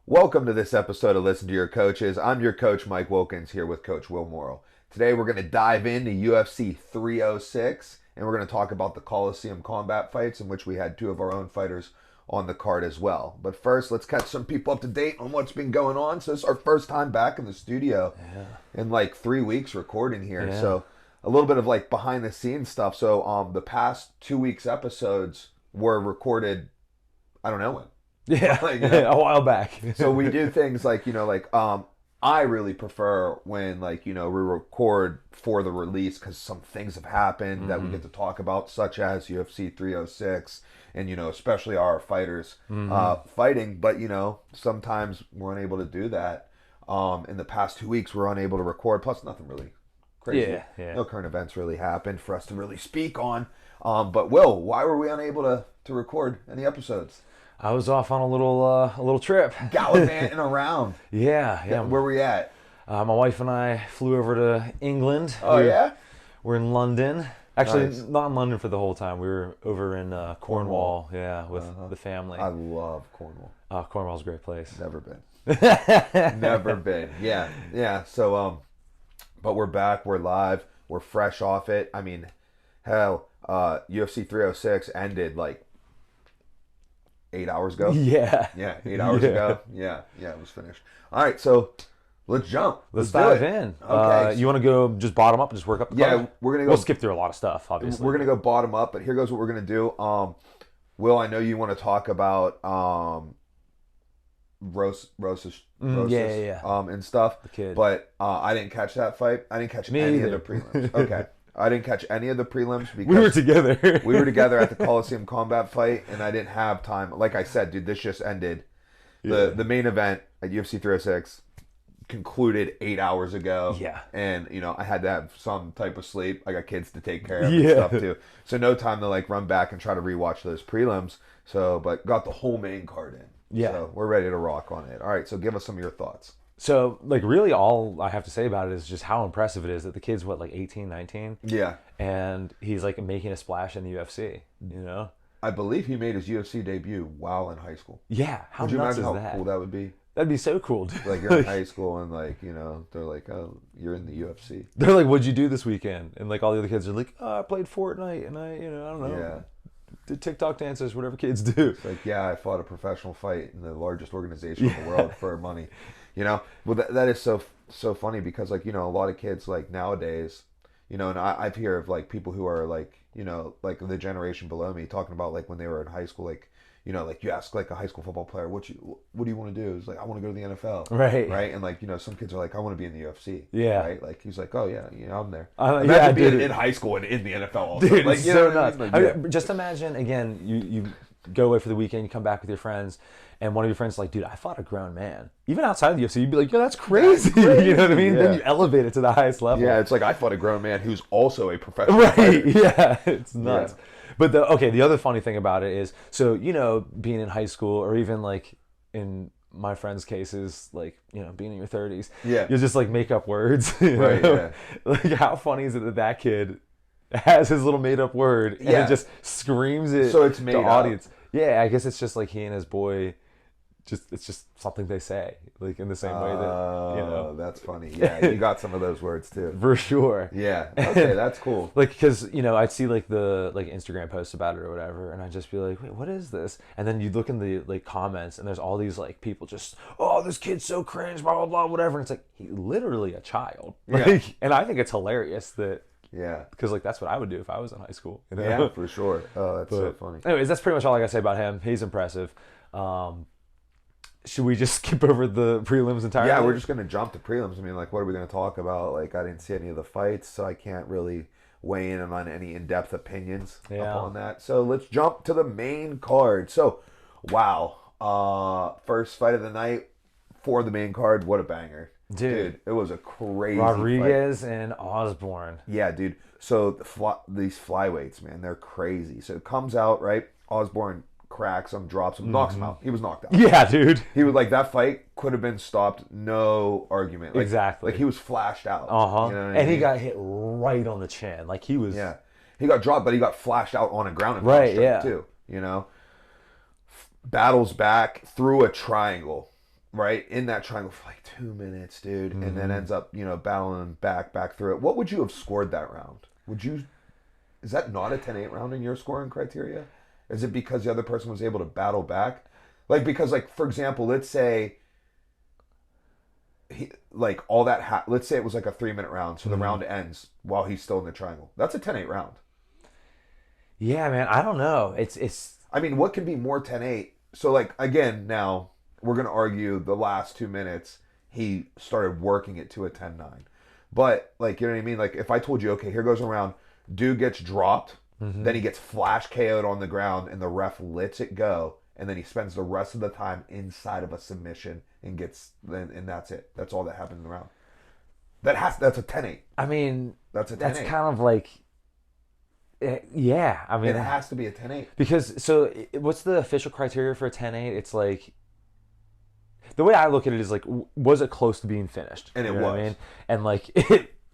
Welcome to this episode of Listen to Your Coaches. I'm your coach, Mike Wilkins, here with Coach Will Morrill. Today we're going to dive into UFC 306, and we're going to talk about the Coliseum Combat fights, in which we had two of our own fighters on the card as well. But first, let's catch some people up to date on what's been going on. So this is our first time back in the studio in like 3 weeks recording here. Yeah. So a little bit of like behind the scenes stuff. So the past 2 weeks episodes were recorded, I don't know when. Yeah, Like, you know, a while back. so we do things like, I really prefer when, we record for the release because some things have happened that we get to talk about, such as UFC 306 and, especially our fighters fighting. But, sometimes we're unable to do that. In the past 2 weeks, we're unable to record, plus nothing really crazy. Yeah. No current events really happened for us to really speak on. But, Will, why were we unable to record any episodes? I was off on a little trip. Gallivanting around. Yeah. Where were we at? My wife and I flew over to England. Oh, yeah? We're in London. Actually, Nice. not in London for the whole time. We were over in Cornwall. Yeah, with the family. I love Cornwall. Cornwall's a great place. Never been. Never been. Yeah. So, but we're back. We're live. We're fresh off it. I mean, hell, UFC 306 ended like 8 hours ago. Yeah. Yeah, 8 hours ago. Yeah, it was finished. All right, so let's jump. Let's do dive it. in. Okay. You want to go just bottom up and just work up the Yeah, card? we're gonna go. We'll skip through a lot of stuff, obviously. We're gonna go bottom up, but here goes what we're gonna do. Will, I know you want to talk about Rose's yeah. and stuff. The kid. But I didn't catch that fight. I didn't catch Me any either. of the prelims. Okay. I didn't catch any of the prelims because We were together. we were together at the Coliseum Combat fight, and I didn't have time. Like I said, dude, this just ended. The main event at UFC 306 concluded 8 hours ago. Yeah. And, I had to have some type of sleep. I got kids to take care of and Yeah. stuff too. So no time to run back and try to rewatch those prelims. So, but got the whole main card in. Yeah. So we're ready to rock on it. All right, so give us some of your thoughts. So, really all I have to say about it is just how impressive it is that the kid's, 18, 19? Yeah. And he's, making a splash in the UFC, I believe he made his UFC debut while in high school. Yeah, how Would you nuts imagine is how that? cool that would be? That'd be so cool, dude. Like, you're in high school and, they're like, oh, you're in the UFC. They're like, what'd you do this weekend? And, all the other kids are like, oh, I played Fortnite, and I don't know. Yeah. Did TikTok dances, whatever kids do. It's like, yeah, I fought a professional fight in the largest organization in the world for money. Well, that is so funny because, a lot of kids, nowadays, and I've heard of, people who are, the generation below me talking about, when they were in high school, you ask, a high school football player, what do you want to do? It's like, I want to go to the NFL. Right. Right? And, some kids are like, I want to be in the UFC. Yeah. Right? He's like, oh, yeah, I'm there. Yeah, Imagine being dude. in high school and in the NFL also. Dude, you it's know so what I nuts. mean? I mean, just imagine, again, you go away for the weekend, you come back with your friends, and one of your friends is like, dude, I fought a grown man. Even outside of the UFC, you'd be like, yo, that's crazy. You know what I mean? Yeah. Then you elevate it to the highest level. Yeah, it's like I fought a grown man who's also a professional Right, fighter. yeah, it's nuts. Yeah. But the other funny thing about it is, so, being in high school or even in my friends' cases, being in your 30s, Yeah. you'll just make up words. Right, yeah. How funny is it that kid has his little made up word and Yeah. it just screams it So it's made to up. audience. Yeah, I guess it's just he and his boy, it's just something they say, in the same way that, Oh, that's funny. Yeah, you got some of those words too. for sure. Yeah. Okay, that's cool. Because, I'd see the Instagram posts about it or whatever, and I'd just be like, wait, what is this? And then you'd look in the comments, and there's all these people just, oh, this kid's so cringe, blah, blah, blah, whatever. And it's he's literally a child. Yeah. And I think it's hilarious that, Yeah. because that's what I would do if I was in high school. Yeah, for sure. Oh, that's so funny. Anyways, that's pretty much all I got to say about him. He's impressive. Should we just skip over the prelims entirely? Yeah, we're just going to jump to prelims. I mean, what are we going to talk about? I didn't see any of the fights, so I can't really weigh in on any in-depth opinions upon that. So let's jump to the main card. So, wow. First fight of the night for the main card. What a banger. Dude, it was a crazy Rodriguez and Osborne. Yeah, dude. So these flyweights, man, they're crazy. So it comes out, right? Osborne cracks him, drops him, knocks him out. He was knocked out. Yeah, dude. He was that fight could have been stopped, no argument. Exactly. He was flashed out. Uh-huh. You know what I and mean? he got hit right on the chin. He was... Yeah. He got dropped, but he got flashed out on a ground and right, pound yeah. too. Battles back through a triangle. right, in that triangle for like 2 minutes, dude, and then Mm-hmm. ends up, battling back through it. What would you have scored that round? Is that not a 10-8 round in your scoring criteria? Is it because the other person was able to battle back? Like, because, like, for example, let's say, like, let's say it was like a 3-minute round, so the round ends while he's still in the triangle. That's a 10-8 round. Yeah, man. I don't know. It's I mean, what could be more 10-8? So, like, again, now we're going to argue the last 2 minutes he started working it to a 10-9. But, like, you know what I mean? Like, if I told you, okay, here goes a round, dude gets dropped, then he gets flash KO'd on the ground, and the ref lets it go, and then he spends the rest of the time inside of a submission and and that's it. That's all that happened in the round. That's a 10-8. I mean, That's a 10-8. that's kind of like, yeah. I mean, It has to be a 10-8. because what's the official criteria for a 10-8? It's like, the way I look at it is like, was it close to being finished? And it You know what was. I mean, and like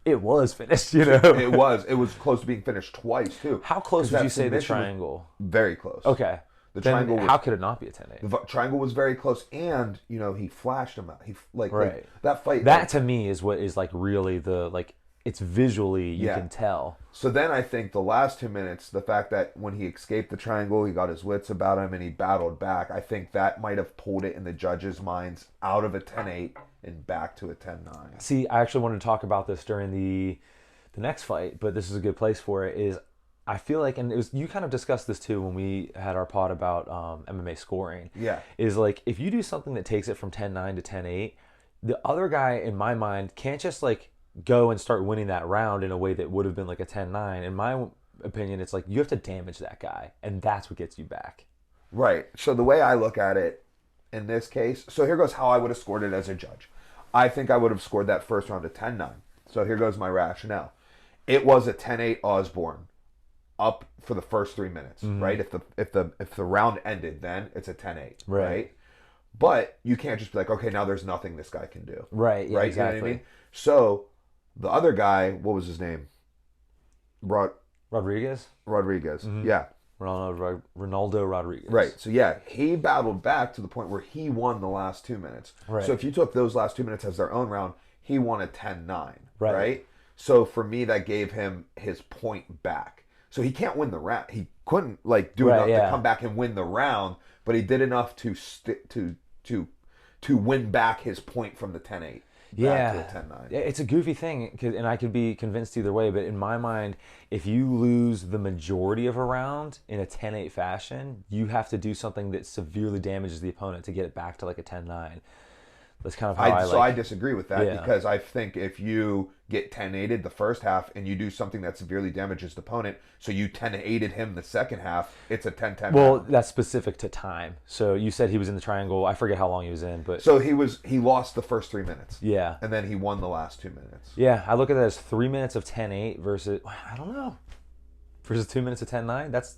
it was finished. You know, It was close to being finished twice too. How close 'Cause would that you say the submission was triangle? Very close. Okay, The then triangle was, how could it not be a 10-8? the triangle was very close, and he flashed him out. He like Right. that fight. That to me is what is like really the like. It's visually you Yeah. can tell. So then I think the last 2 minutes, the fact that when he escaped the triangle, he got his wits about him and he battled back. I think that might have pulled it in the judges' minds out of a 10-8 and back to a 10-9. See, I actually wanted to talk about this during the next fight, but this is a good place for it. Is I feel like, and it was you kind of discussed this too when we had our pod about MMA scoring. Yeah. Is like if you do something that takes it from 10-9 to 10-8, the other guy in my mind can't just like go and start winning that round in a way that would have been like a 10-9. In my opinion, it's like you have to damage that guy, and that's what gets you back. Right. So the way I look at it in this case, so here goes how I would have scored it as a judge. I think I would have scored that first round a 10-9. So here goes my rationale. It was a 10-8 Osborne up for the first 3 minutes, right? If the round ended, then it's a 10-8, right? But you can't just be like, okay, now there's nothing this guy can do. Right, yeah, right? exactly. You know what I mean? So the other guy, what was his name? Rodriguez? Rodriguez. Yeah. Ronaldo Rodriguez. Right. So yeah, he battled back to the point where he won the last 2 minutes. Right. So if you took those last 2 minutes as their own round, he won a 10-9. Right. Right. So for me, that gave him his point back. So he can't win the round. He couldn't like do enough to come back and win the round, but he did enough to win back his point from the 10-8. Yeah, to a 10-9. It's a goofy thing, and I could be convinced either way. But in my mind, if you lose the majority of a round in a 10-8 fashion, you have to do something that severely damages the opponent to get it back to like a 10-9. That's kind of how So I disagree with that Yeah. because I think if you get 10-8'd the first half and you do something that severely damages the opponent, so you 10-8'd him the second half, it's a 10-10 Well, round. that's specific to time. So you said he was in the triangle. I forget how long he was in, but So he lost the first 3 minutes. yeah. And then he won the last 2 minutes. Yeah, I look at that as 3 minutes of 10-8 versus, I don't know, versus 2 minutes of 10-9.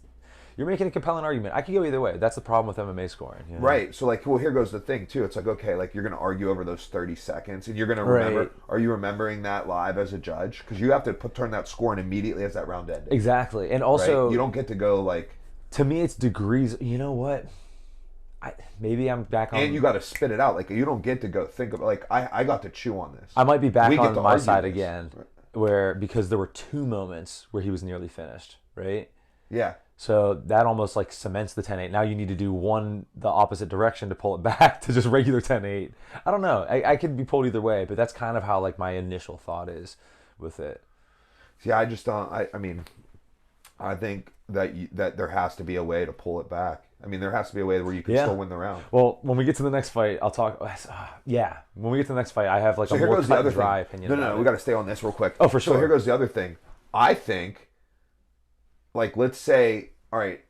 You're making a compelling argument. I could go either way. That's the problem with MMA scoring. You know? Right. So like, well, here goes the thing too. It's like, okay, like you're going to argue over those 30 seconds and you're going to remember, Right. Are you remembering that live as a judge? Because you have to turn that score in immediately as that round ended. Exactly. And Right? also, You don't get to go like, to me, it's degrees. You know what? Maybe I'm back on. and you got to spit it out. Like you don't get to go think of like, I got to chew on this. I might be back We get on to my argue side this. again, because there were 2 moments where he was nearly finished, right? Yeah. So that almost like cements the 10-8. Now you need to do one the opposite direction to pull it back to just regular 10-8. I don't know. I could be pulled either way, but that's kind of how like my initial thought is with it. See, I just don't. I mean, I think that there has to be a way to pull it back. I mean, there has to be a way where you can Yeah. still win the round. Well, when we get to the next fight, I'll talk. Yeah, when we get to the next fight, I have like So a here more goes the cut other and dry thing. opinion. No, about we it. got to stay on this real quick. Oh, for sure. So here goes the other thing. I think, like, let's say, all right,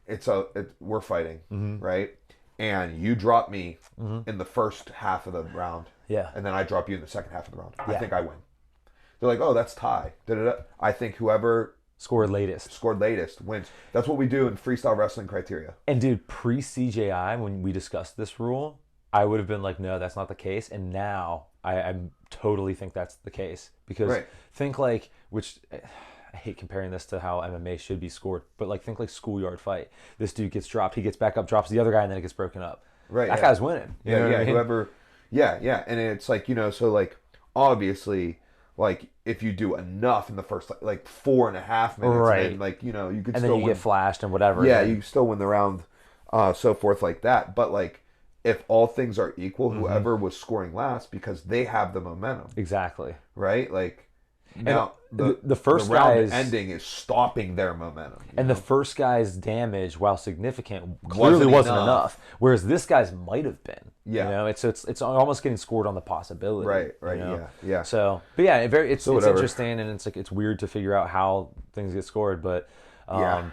we're fighting, right? And you drop me in the first half of the round. Yeah. And then I drop you in the second half of the round. I Yeah. think I win. They're like, oh, that's tie. Da-da-da. I think whoever Scored latest. scored latest wins. That's what we do in freestyle wrestling criteria. And dude, pre-CJI, when we discussed this rule, I would have been like, no, that's not the case. And now I totally think that's the case. Because Right. think like, which I hate comparing this to how MMA should be scored, but like think like schoolyard fight. This dude gets dropped, he gets back up, drops the other guy, and then it gets broken up. Right, That yeah. guy's winning. You know what I mean? Yeah, and it's like, so like obviously, like if you do enough in the first like 4.5 minutes, and then Right. like you could And then still you get win. flashed and whatever. Yeah, Then you still win the round, so forth like that. But like if all things are equal, whoever was scoring last because they have the momentum, exactly. right? Like And now the the first round guy's ending is stopping their momentum. and the first guy's damage, while significant, clearly Wasn't wasn't enough. enough. Whereas this guy's might have been. Yeah. It's almost getting scored on the possibility. Right. Yeah. So, but yeah, it's So whatever. interesting, and it's like it's weird to figure out how things get scored. But Yeah.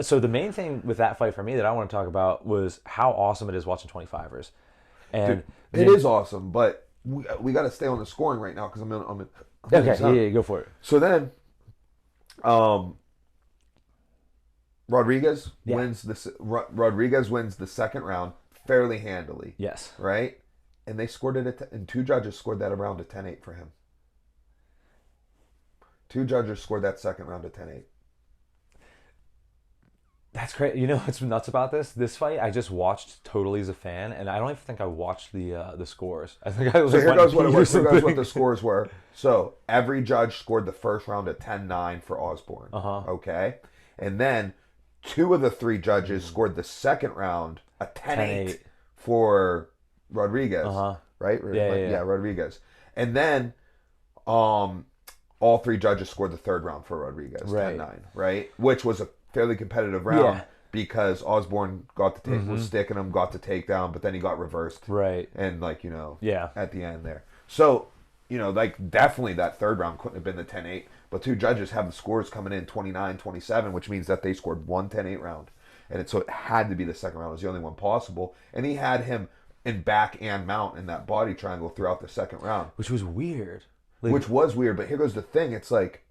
so the main thing with that fight for me that I want to talk about was how awesome it is watching 25ers. And Dude, it is awesome, but we got to stay on the scoring right now because I'm in okay, yeah, go for it. So then, Rodriguez Yeah. Rodriguez wins the second round fairly handily, Yes. right? And they scored it and two judges scored that around a 10-8 for him. Two judges scored that second round a 10-8. That's great. You know what's nuts about this fight? I just watched totally as a fan, and I don't even think I watched the scores. I think I was So like, here goes what it was. or Here goes what something. the scores were. So every judge scored the first round at 10-9 for Osborne. Okay, and then two of the three judges scored the second round a 10-8 10-8 for Rodriguez. Right? Yeah. Rodriguez, and then all three judges scored the third round for Rodriguez, Right. 10-9, right? Which was a fairly competitive round Yeah. because Osborne got the take, was sticking him, got the takedown, but then he got reversed. Right. And like, Yeah. at the end there. So, like definitely that third round couldn't have been the 10-8, but two judges have the scores coming in 29-27, which means that they scored one 10-8 round. So it had to be the second round. It was the only one possible. And he had him in back and mount in that body triangle throughout the second round. Which was weird. Like, Which was weird, but here goes the thing. It's like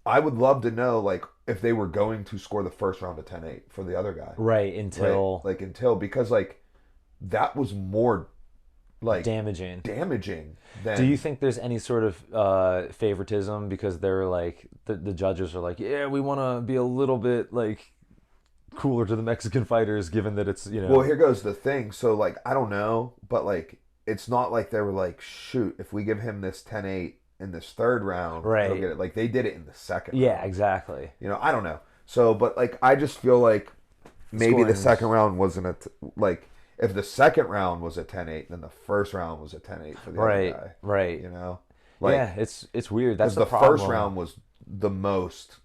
I would love to know like if they were going to score the first round of 10-8 for the other guy. right, until Right? Like until because like that was more like damaging. than Do you think there's any sort of favoritism because they're like the judges are like, yeah, we want to be a little bit like cooler to the Mexican fighters, given that it's Well, here goes the thing. So like I don't know, but like it's not like they were like, shoot, if we give him this 10-8 in this third round, Right. he'll get it. Like they did it in the second yeah, round. exactly. I don't know. So, but like I just feel like maybe the Scoring's- second round wasn't like if the second round was a 10-8, then the first round was a 10-8 for the Right, other guy. right. Like Yeah, it's weird. That's because the the problem. first round was the most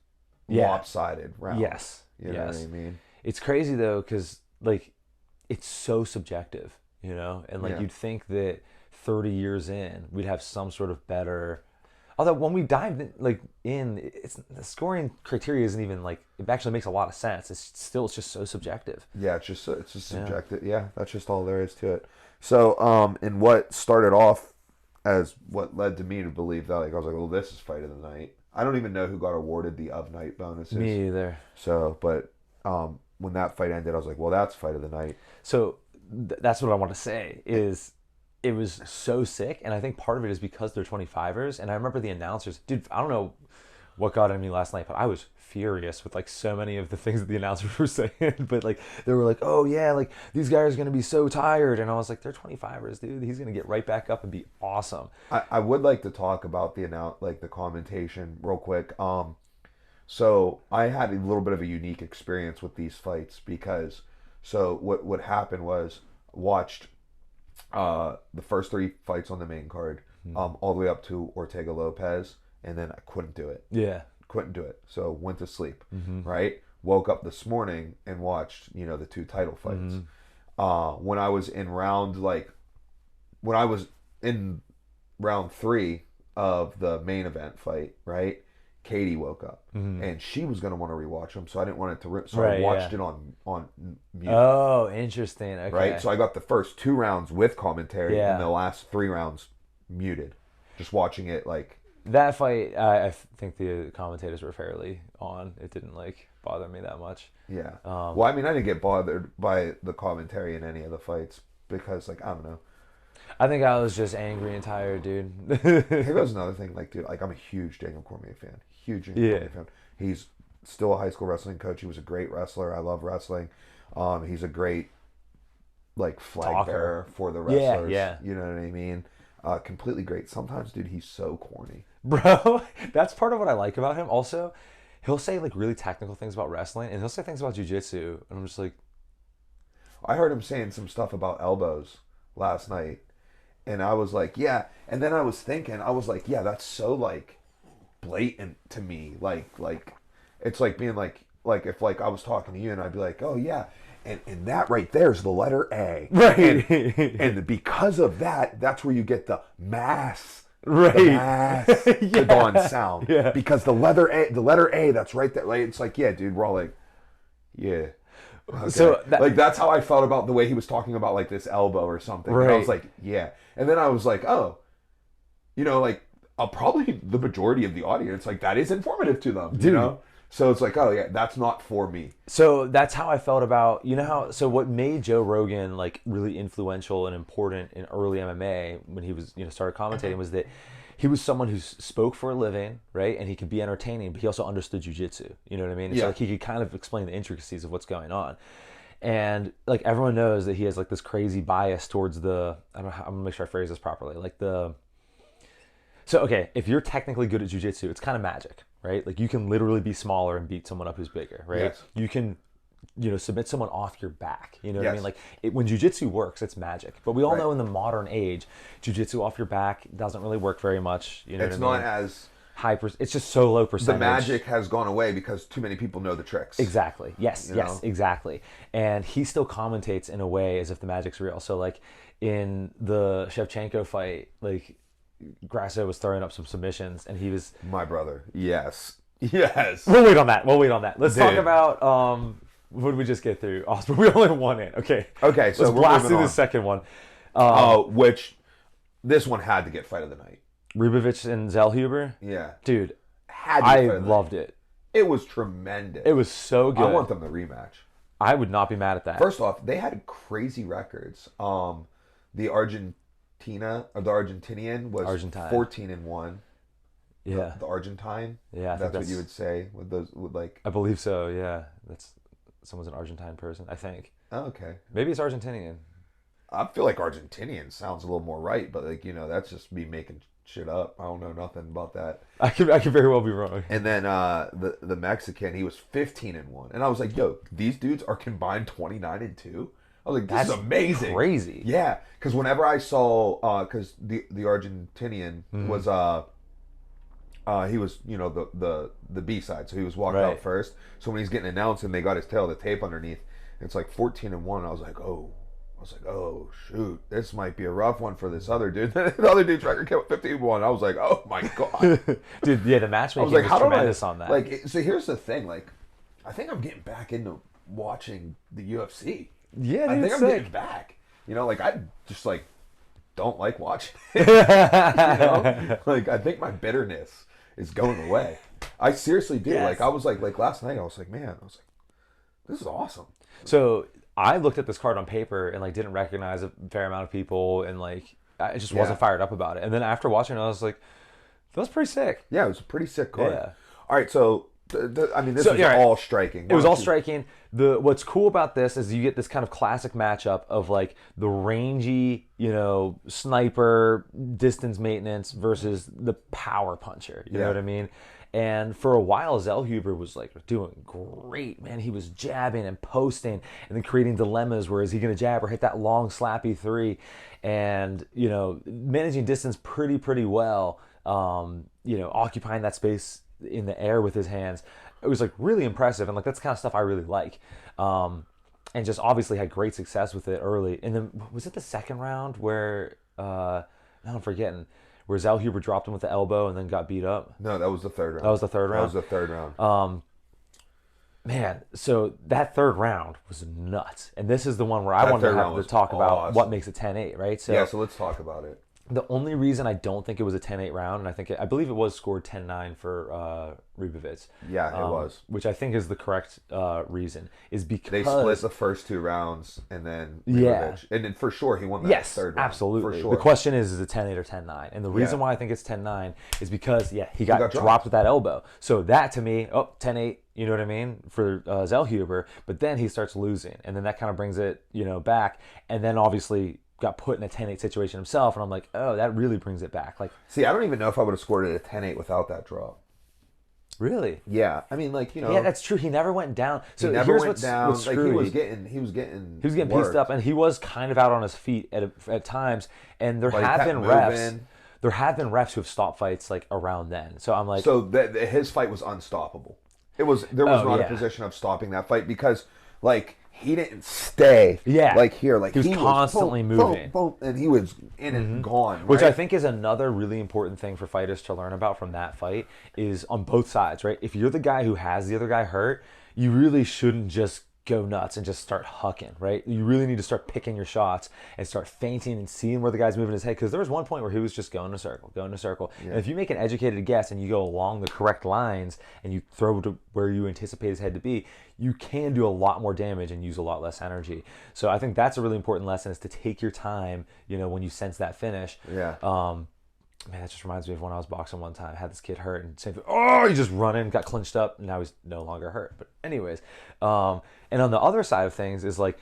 Yeah. lopsided round. Yes, You know what I mean? It's crazy though, because like it's so subjective, and like Yeah. you'd think that 30 years in we'd have some sort of better. Although when we dived in, it's the scoring criteria isn't even like it actually makes a lot of sense. It's just so subjective. Yeah, it's just subjective. Yeah, that's just all there is to it. So, and what started off as what led to me to believe that, like, I was like, well, this is fight of the night. I don't even know who got awarded the of night bonuses. Me either. So, but when that fight ended, I was like, well, that's fight of the night. So that's what I want to say is it was so sick, and I think part of it is because they're 25ers. And I remember the announcers, dude. I don't know what got in me last night, but I was furious with like so many of the things that the announcers were saying. But like they were like, "Oh yeah, like these guys are gonna be so tired," and I was like, "They're 25ers, dude. He's gonna get right back up and be awesome." I would like to talk about the commentation real quick. So I had a little bit of a unique experience with these fights because what happened was watched the first three fights on the main card all the way up to Ortega Lopez, and then I couldn't do it. Yeah. Couldn't do it. So went to sleep. Right. Woke up this morning and watched the two title fights. When I was in round three of the main event fight, right? Katie woke up and she was going to want to rewatch them, so I didn't want it to so I watched it on mute. Oh, interesting. Okay. Right, so I got the first two rounds with commentary and the last three rounds muted, just watching it like that fight. I think the commentators were fairly on. It didn't like bother me that much. Yeah. Well, I mean, I didn't get bothered by the commentary in any of the fights because, like, I don't know. I think I was just angry and tired, dude. Here goes another thing, like, dude, like I'm a huge Daniel Cormier fan. Huge Daniel Cormier fan. He's still a high school wrestling coach. He was a great wrestler. I love wrestling. He's a great like flag Talker. bearer for the Yeah, wrestlers. yeah. You know what I mean? Completely great. Sometimes, dude, he's so corny. Bro, that's part of what I like about him. Also, he'll say like really technical things about wrestling, and he'll say things about jiu-jitsu, and I'm just like, I heard him saying some stuff about elbows last night, and I was like, yeah. And then I was thinking, I was like, yeah, that's so like blatant to me. Like it's like being like if like I was talking to you and I'd be like, oh yeah, and that right there is the letter A, right, and because of that, that's where you get the mass. right, The mass, the dawn sound. Yeah. Because the letter A, that's right there. Like, it's like, yeah, dude, we're all like, yeah. Okay. So like that's how I felt about the way he was talking about like this elbow or something. Right. And I was like, yeah. And then I was like, oh, you know, like probably the majority of the audience, like that is informative to them, Dude. you know? So it's like, oh yeah, that's not for me. So that's how I felt about, you know how, so what made Joe Rogan like really influential and important in early MMA when he was, you know, started commentating was that he was someone who spoke for a living, right? And he could be entertaining, but he also understood jiu-jitsu, you know what I mean? And so like he could kind of explain the intricacies of what's going on. And like everyone knows that he has like this crazy bias towards the, I'm gonna make sure I phrase this properly, like so okay, if you're technically good at jiu-jitsu, it's kind of magic, right? Like you can literally be smaller and beat someone up who's bigger, right? Yes. You can, you know, submit someone off your back. You know what I Yes. mean? Like when jiu-jitsu works, it's magic. But we all Right. know in the modern age, jiu-jitsu off your back doesn't really work very much. You know It's what I not mean? as It's just so low the percentage. magic has gone away because too many people know the tricks. Exactly. Yes. You Yes. know? Exactly. And he still commentates in a way as if the magic's real. So like in the Shevchenko fight, like Grasso was throwing up some submissions, and he was. My brother. Yes. Yes. We'll wait on that. Let's talk Dude. about what did we just get through? Oh, we only have one in. Okay. Okay, so let's we're blast moving through on. the second one. Which this one had to get fight of the night. Rubovich and Zellhuber. Yeah. Dude, Had to get I fight of the loved night. it. It was tremendous. It was so good. I want them to rematch. I would not be mad at that. First off, they had crazy records. The Argentinian was Argentine. 14-1. Yeah. The Argentine. Yeah, I think that's what that's- you would say with those with like. I believe so. Yeah, that's someone's an Argentine person. I think Oh, okay. maybe it's Argentinian. I feel like Argentinian sounds a little more right, but like that's just me making shit up. I don't know nothing about that. I could very well be wrong. And then the Mexican, he was 15-1, and I was like, yo, these dudes are combined 29-2. I was like, this is amazing, Crazy. Yeah, because whenever I saw, because the Argentinian was he was the B side, so he was walked out Right. first. So when he's getting announced and they got his tail, the tape underneath, it's like 14-1. I was like, oh shoot, this might be a rough one for this other dude. The other dude's record came with 15-1. I was like, oh my god, Dude, yeah, the I matchmaking was like, was how do I tremendous on that. like? So here's the thing, like, I think I'm getting back into watching the UFC. yeah, I dude, think it's I'm sick. getting back. Like I just like don't like watching it. Like I think my bitterness is going away. I seriously do. Yes. Like I was like last night I was like, man, I was like, this is awesome. So I looked at this card on paper and like didn't recognize a fair amount of people, and like I just wasn't fired up about it. And then after watching it, I was like, that was pretty sick. Yeah, it was a pretty sick card. Yeah. All right, so I mean, this So, was yeah, right. all striking. It was all striking. What's cool about this is you get this kind of classic matchup of like the rangy, sniper distance maintenance versus the power puncher. You know what I mean? And for a while, Zellhuber was like doing great, man. He was jabbing and posting and then creating dilemmas where is he going to jab or hit that long slappy three, and managing distance pretty well. Occupying that space in the air with his hands. It was like really impressive, and like that's the kind of stuff I really like. And just obviously had great success with it early. And then was it the second round where now I'm forgetting, where Zellhuber dropped him with the elbow and then got beat up? No, that was the third round. That was the third round? That was the third round. Man, so that third round was nuts. And this is the one where I wanted to have to talk about awesome. what makes it 10-8, right? So Yeah, so let's talk about it. The only reason I don't think it was a 10-8 round, and I believe it was scored 10-9 for Rybovich. Yeah, it was. Which I think is the correct reason, is because They split the first 2 rounds, and then Yeah. Rybovich, and then for sure he won that Yes, third round. absolutely. For sure. The question is it 10-8 or 10-9? And the reason Yeah. why I think it's 10-9 is because, he got got dropped dropped. with that elbow. So that, to me, 10-8, you know what I mean, for Zellhuber. But then he starts losing, and then that kind of brings it, back. And then, obviously, got put in a 10-8 situation himself, and I'm like, oh, that really brings it back. Like, See, I don't even know if I would have scored it at 10-8 without that draw. really? Yeah, I mean, like, Yeah, that's true. He never went down. So he never here's went what's, down. what's Like screwy. he was getting Pieced worked. up, and he was kind of out on his feet at times. And there But he have kept been refs. moving. There have been refs who have stopped fights like around then. So I'm like, So his fight was unstoppable. There was not a position of stopping that fight because like he didn't stay. Yeah. Like here, like He was constantly boom, moving. boom, boom, and he was in and gone. which right? I think is another really important thing for fighters to learn about from that fight is on both sides, right? If you're the guy who has the other guy hurt, you really shouldn't just go nuts and just start hucking, right? You really need to start picking your shots and start feinting and seeing where the guy's moving his head. Because there was one point where he was just going in a circle. And if you make an educated guess and you go along the correct lines and you throw to where you anticipate his head to be, you can do a lot more damage and use a lot less energy. So I think that's a really important lesson, is to take your time, when you sense that finish. Yeah. Man, that just reminds me of when I was boxing one time. I had this kid hurt, and same thing. Oh, he just running, got clinched up, and now he's no longer hurt. But anyways, and on the other side of things is like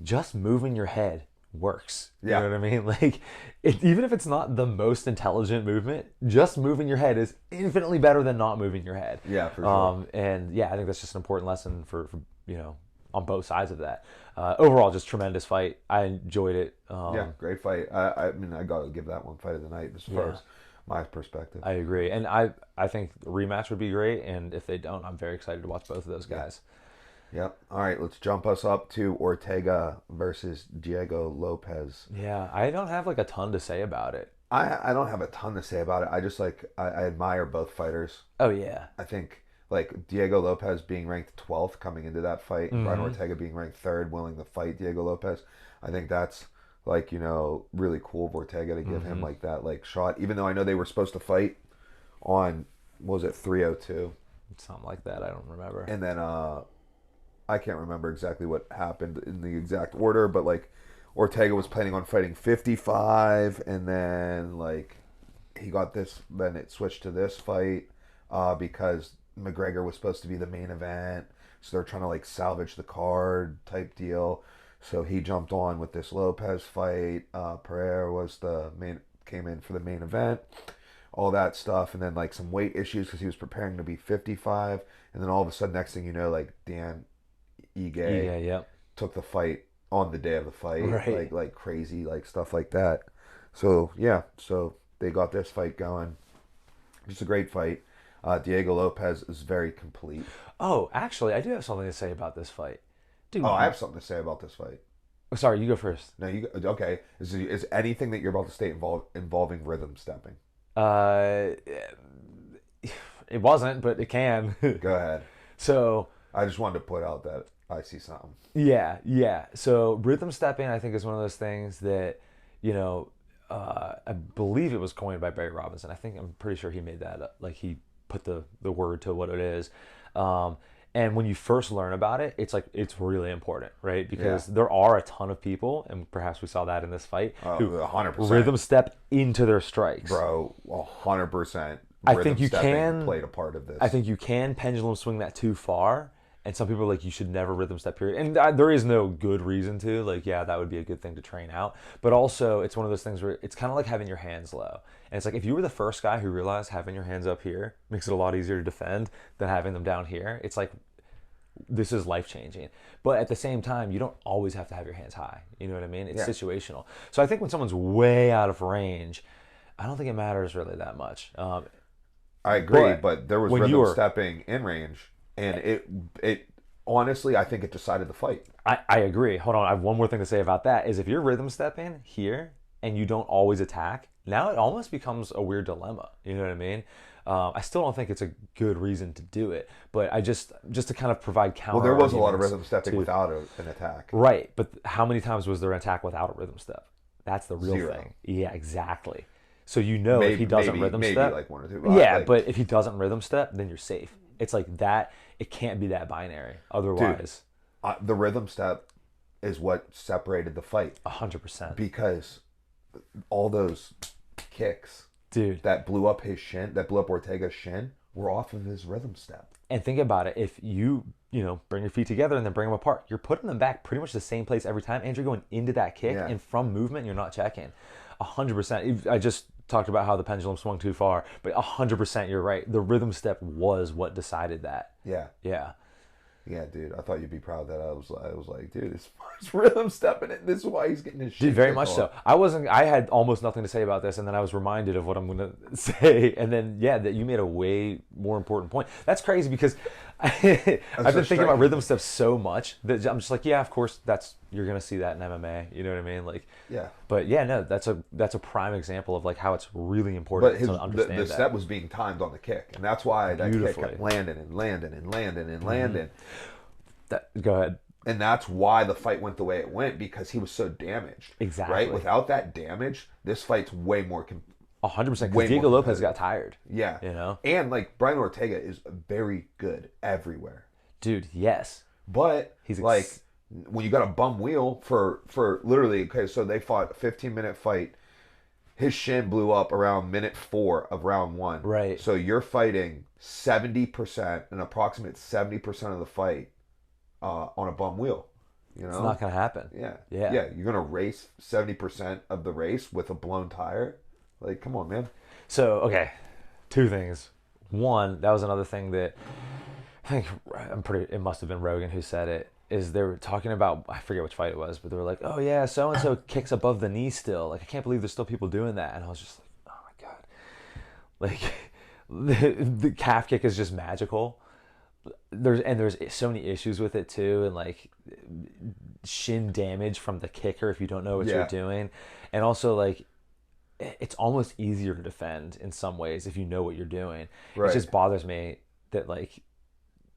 just moving your head works. You Yeah. know what I mean? Like, even if it's not the most intelligent movement, just moving your head is infinitely better than not moving your head. Yeah, for sure. And yeah, I think that's just an important lesson for on both sides of that. Overall, just tremendous fight. I enjoyed it. Yeah, great fight. I mean, I got to give that one fight of the night as far as my perspective. I agree, and I think the rematch would be great. And if they don't, I'm very excited to watch both of those guys. Yep. All right, let's jump us up to Ortega versus Diego Lopez. Yeah, I don't have like a ton to say about it. I don't have a ton to say about it. I just I admire both fighters. Oh yeah, I think like Diego Lopez being ranked 12th coming into that fight, and Brian Ortega being ranked 3rd, willing to fight Diego Lopez. I think that's like, really cool of Ortega to give him like that like shot, even though I know they were supposed to fight on, what was it, 302, something like that. I don't remember. and then I can't remember exactly what happened in the exact order, but like Ortega was planning on fighting 55, and then like he got this, then it switched to this fight because McGregor was supposed to be the main event, so they're trying to like salvage the card type deal. So he jumped on with this Lopez fight. Pereira was came in for the main event, all that stuff, and then like some weight issues because he was preparing to be 55, and then all of a sudden, next thing you know, like Dan Ige took the fight on the day of the fight, Right. like crazy, like stuff like that. So yeah, so they got this fight going. Just a great fight. Diego Lopez is very complete. Oh, actually, I do have something to say about this fight, dude. Oh, I have something to say about this fight. Sorry, you go first. No, okay? Is anything that you're about to state involving rhythm stepping? It wasn't, but it can. Go ahead. So I just wanted to put out that I see something. yeah. So rhythm stepping, I think, is one of those things that, I believe it was coined by Barry Robinson. I'm pretty sure he made that up. Like he put the word to what it is. And when you first learn about it, it's like, it's really important, right? Because there are a ton of people, and perhaps we saw that in this fight, who 100%. rhythm step into their strikes. Bro, 100%. I think you can played a part of this. I think you can pendulum swing that too far, and some people are like, you should never rhythm step, period. And there is no good reason to. Like, yeah, that would be a good thing to train out. But also, it's one of those things where it's kind of like having your hands low. And it's like, if you were the first guy who realized having your hands up here makes it a lot easier to defend than having them down here, it's like, this is life-changing. But at the same time, you don't always have to have your hands high. You know what I mean? It's situational. So I think when someone's way out of range, I don't think it matters really that much. I agree, but there was when rhythm stepping in range, and it honestly, I think it decided the fight. I agree. Hold on, I have one more thing to say about that. Is if you're rhythm stepping here and you don't always attack, now it almost becomes a weird dilemma. You know what I mean? I still don't think it's a good reason to do it, but I just to kind of provide counter. Well, there was a lot of rhythm stepping without an attack. Right, but how many times was there an attack without a rhythm step? That's the real 0. thing. Yeah, exactly. So you know if he doesn't rhythm maybe step, like 1 or 2. yeah, Like, but if he doesn't rhythm step, then you're safe. It's like that. It can't be that binary. Otherwise, the rhythm step is what separated the fight 100%, because all those kicks dude. that blew up Ortega's shin, were off of his rhythm step. And think about it. If you bring your feet together and then bring them apart, you're putting them back pretty much the same place every time, and you're going into that kick, Yeah. and from movement, you're not checking. 100%. I just talked about how the pendulum swung too far, but 100% you're right. The rhythm step was what decided that. Yeah. Yeah. Yeah, dude. I thought you'd be proud that I was like, dude, as far as rhythm stepping it, this is why he's getting his shit. Dude, very kicked much off. so. I had almost nothing to say about this, and then I was reminded of what I'm going to say, and then that you made a way more important point. That's crazy because I've been thinking about rhythm steps so much that I'm just like, yeah, of course, you're going to see that in MMA. You know what I mean? Like, yeah. But yeah, no, that's a prime example of like how it's really important to understand the step was being timed on the kick, and that's why that kick kept landing and landing and landing and landing. Go ahead. And that's why the fight went the way it went, because he was so damaged. Exactly. Right? Without that damage, this fight's way more 100%. Because Diego Lopez got tired. Yeah. You know? And like Brian Ortega is very good everywhere. Dude, yes. But he's like when you got a bum wheel for literally, okay, so they fought a 15-minute fight. His shin blew up around minute 4 of round 1. Right. So you're fighting 70%, an approximate 70% of the fight on a bum wheel. You know? It's not going to happen. Yeah. Yeah. Yeah. You're going to race 70% of the race with a blown tire. Like, come on, man. So, okay. 2 things. One, that was another thing that I think it must have been Rogan who said it, is they were talking about, I forget which fight it was, but they were like, oh yeah, so-and-so kicks above the knee still. Like, I can't believe there's still people doing that. And I was just like, oh my God. Like, the calf kick is just magical. There's so many issues with it too, and like shin damage from the kicker if you don't know what you're doing, and also like it's almost easier to defend in some ways if you know what you're doing. Right. It just bothers me that like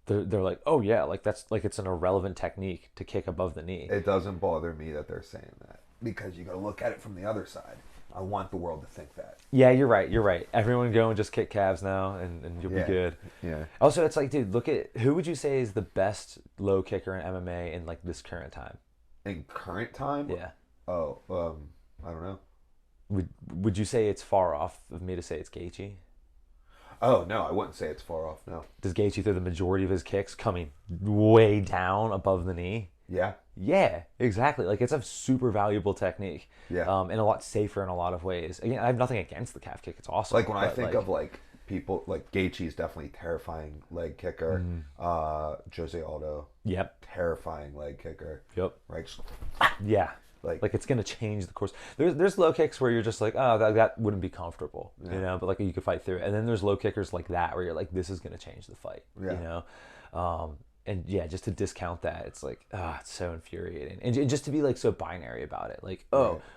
they're like, oh yeah, like that's like it's an irrelevant technique to kick above the knee. It doesn't bother me that they're saying that, because you got to look at it from the other side. I want the world to think that. Yeah, you're right. Everyone go and just kick calves now, and you'll be good. Yeah. Also, it's like, dude, look at, who would you say is the best low kicker in MMA in like this current time? In current time? Yeah. Oh, I don't know. Would you say it's far off of me to say it's Gaethje? Oh, no, I wouldn't say it's far off, no. Does Gaethje throw the majority of his kicks coming way down above the knee? Yeah. Yeah, exactly. Like, it's a super valuable technique. Yeah. And a lot safer in a lot of ways. Again, I have nothing against the calf kick. It's awesome. Like, when I think of, like, people, like, Gaethje is definitely a terrifying leg kicker. Jose Aldo. Yep. Terrifying leg kicker. Yep. Right? Yeah. Like it's going to change the course. There's low kicks where you're just like, oh, that wouldn't be comfortable, you know, but like you could fight through it. And then there's low kickers like that where you're like, this is going to change the fight, you know? And yeah, just to discount that, it's like, it's so infuriating. And just to be like so binary about it. Like,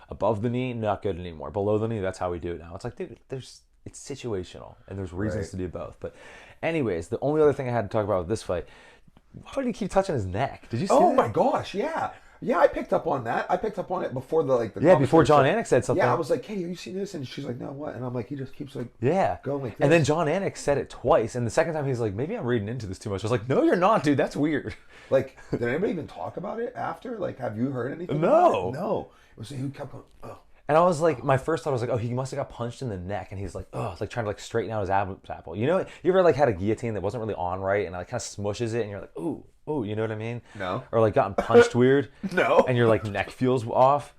above the knee, not good anymore. Below the knee, that's how we do it now. It's like, dude, it's situational and there's reasons to do both. But anyways, the only other thing I had to talk about with this fight, why did he keep touching his neck? Did you see that? Oh my gosh, yeah. Yeah, I picked up on that. I picked up on it before the before John Anik said something. Yeah, I was like, hey, have you seen this? And she's like, no, what? And I'm like, he just keeps like going like this. And then John Anik said it twice. And the second time he's like, maybe I'm reading into this too much. I was like, no, you're not, dude. That's weird. Like, did anybody even talk about it after? Like, have you heard anything No. about it? No. It was he kept going, oh. And I was like, my first thought was like, oh, he must have got punched in the neck, and he's like, oh, like trying to like straighten out his apple. You know, you ever like had a guillotine that wasn't really on right, and it like kind of smushes it, and you're like, ooh, you know what I mean? No. Or like gotten punched weird. No. And your like neck feels off.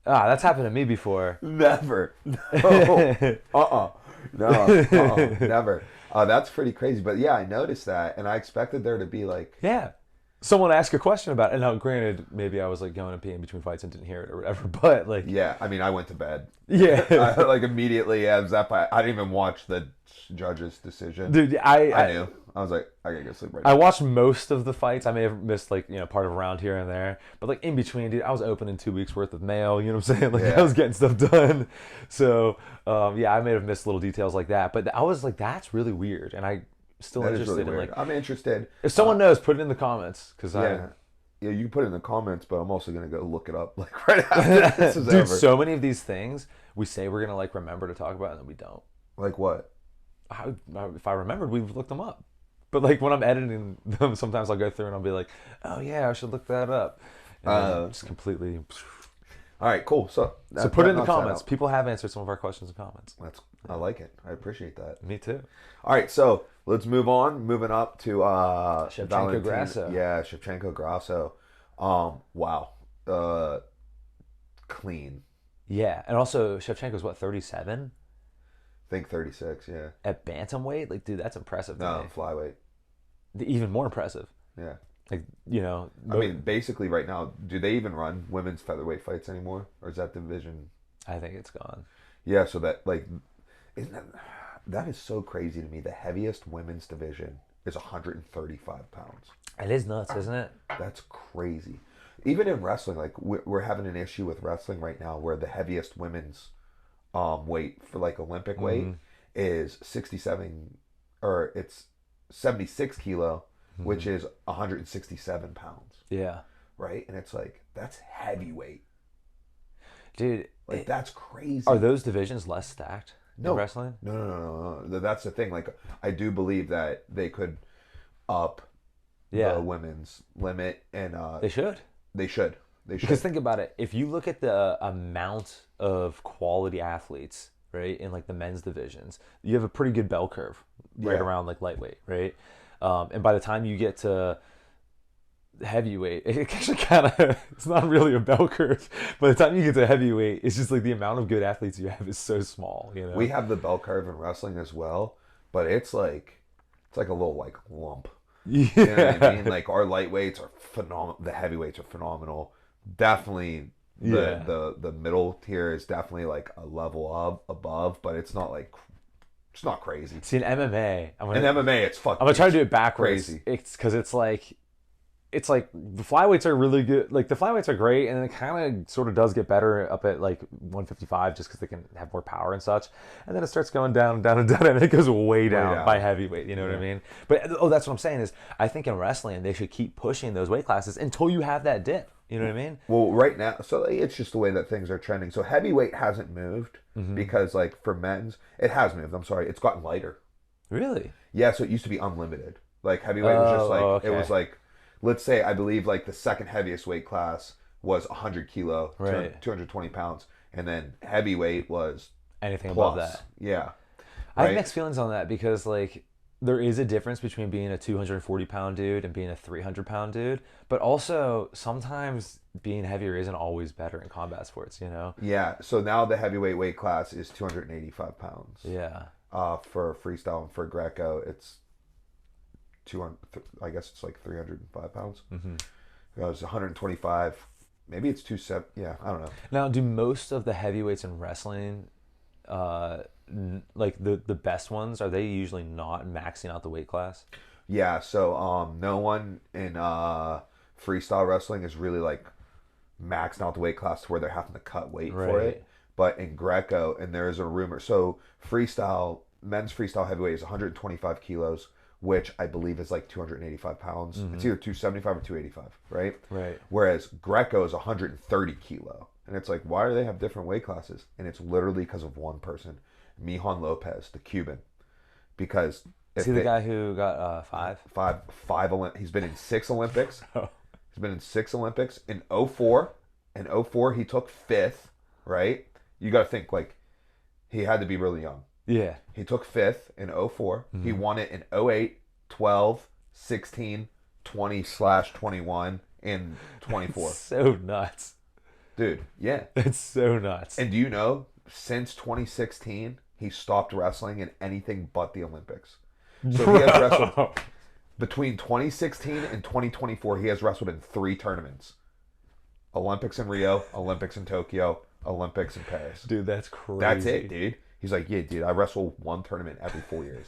That's happened to me before. Never. No. No. Never. That's pretty crazy. But yeah, I noticed that, and I expected there to be like someone asked a question about it. And now, granted, maybe I was like going and peeing between fights and didn't hear it or whatever. But like, yeah, I mean, I went to bed. Yeah, like immediately as that fight, I didn't even watch the judge's decision. Dude, I knew. I was like, I gotta go sleep right now. I watched most of the fights. I may have missed like part of a round here and there, but like in between, dude, I was opening 2 weeks worth of mail. You know what I'm saying? Like I was getting stuff done. So I may have missed little details like that. But I was like, that's really weird, and I still interested in like. I'm interested. If someone knows, put it in the comments because Yeah, you can put it in the comments, but I'm also gonna go look it up like right after this is Dude, over. so many of these things we say we're gonna like remember to talk about, and then we don't. Like what? If I remembered, we've looked them up. But like when I'm editing them, sometimes I'll go through and I'll be like, "Oh yeah, I should look that up." And then just completely. All right, cool. So Put it in the knocks that comments. out. People have answered some of our questions in comments. I like it. I appreciate that. Me too. All right, so let's move on. Moving up to Shevchenko Grasso. Yeah, Shevchenko Grasso. Wow. Clean. Yeah, and also Shevchenko's what, 37 I think 36. Yeah. at bantamweight? Like, dude, that's impressive to No, me. flyweight. Even more impressive. Yeah. Like, you know, I mean, basically, right now, do they even run women's featherweight fights anymore, or is that division? I think it's gone. Yeah. So that isn't that is so crazy to me. The heaviest women's division is 135 pounds. It is nuts, isn't it? That's crazy. Even in wrestling, like we're having an issue with wrestling right now, where the heaviest women's weight for like Olympic weight is 67, or it's 76 kilo, which is 167 pounds. Yeah. Right, and it's like that's heavyweight. Dude, Like that's crazy. are those divisions less stacked No. in wrestling? No. That's the thing. Like I do believe that they could up Yeah. the women's limit, and They should. They should. Because think about it. If you look at the amount of quality athletes, right, in like the men's divisions, you have a pretty good bell curve right Yeah. around like lightweight, right? And by the time you get to heavyweight, it actually kind of, it's not really a bell curve. By the time you get to heavyweight, it's just like the amount of good athletes you have is so small, you know? We have the bell curve in wrestling as well, but it's like a little like lump. Yeah. You know what I mean? Like our lightweights are phenomenal. The heavyweights are phenomenal. Definitely the middle tier is definitely like a level above, but it's not crazy. See, in MMA, In MMA, it's fucking. I'm gonna try to do it backwards. Crazy. It's because it's like the flyweights are really good. Like the flyweights are great, and it kind of sort of does get better up at like 155 just because they can have more power and such. And then it starts going down and down and down, and it goes way down by heavyweight. You know what I mean? But that's what I'm saying is I think in wrestling they should keep pushing those weight classes until you have that dip. You know what I mean? Well, right now, so it's just the way that things are trending. So heavyweight hasn't moved because, like, for men's, it has moved. I'm sorry, it's gotten lighter. Really? Yeah. So it used to be unlimited. Like heavyweight was just like okay. it was like, let's say I believe like the second heaviest weight class was 100 kilo, Right. 220 pounds, and then heavyweight was Anything plus. above that? Yeah. I have Right? mixed feelings on that because like there is a difference between being a 240-pound dude and being a 300-pound dude, but also sometimes being heavier isn't always better in combat sports, you know? Yeah. So now the heavyweight weight class is 285 pounds. Yeah. For freestyle, and for Greco, it's 200. I guess it's like 305 pounds. It was 125. Maybe it's 270. Yeah, I don't know. Now, do most of the heavyweights in wrestling, like the best ones, are they usually not maxing out the weight class? Yeah. So no one in freestyle wrestling is really like maxed out the weight class to where they're having to cut weight for Right. it. But in Greco, and there is a rumor. So men's freestyle heavyweight is 125 kilos, which I believe is like 285 pounds. It's either 275 or 285, right? Right. Whereas Greco is 130 kilo. And it's like, why do they have different weight classes? And it's literally because of one person, Mijan Lopez, the Cuban. Because Is he the guy who got he's been in 6 Olympics. He's been in 6 Olympics. In '04, he took 5th, right? You got to think, like, he had to be really young. Yeah. He took 5th in '04. He won it in '08, 12, 16, 20/21, and 24. So nuts. Dude, yeah. It's so nuts. And do you know, since 2016, he stopped wrestling in anything but the Olympics. So he has wrestled between 2016 and 2024. He has wrestled in 3 tournaments: Olympics in Rio, Olympics in Tokyo, Olympics in Paris. Dude, that's crazy. That's it, dude. He's like, yeah, dude, I wrestle 1 tournament every 4 years.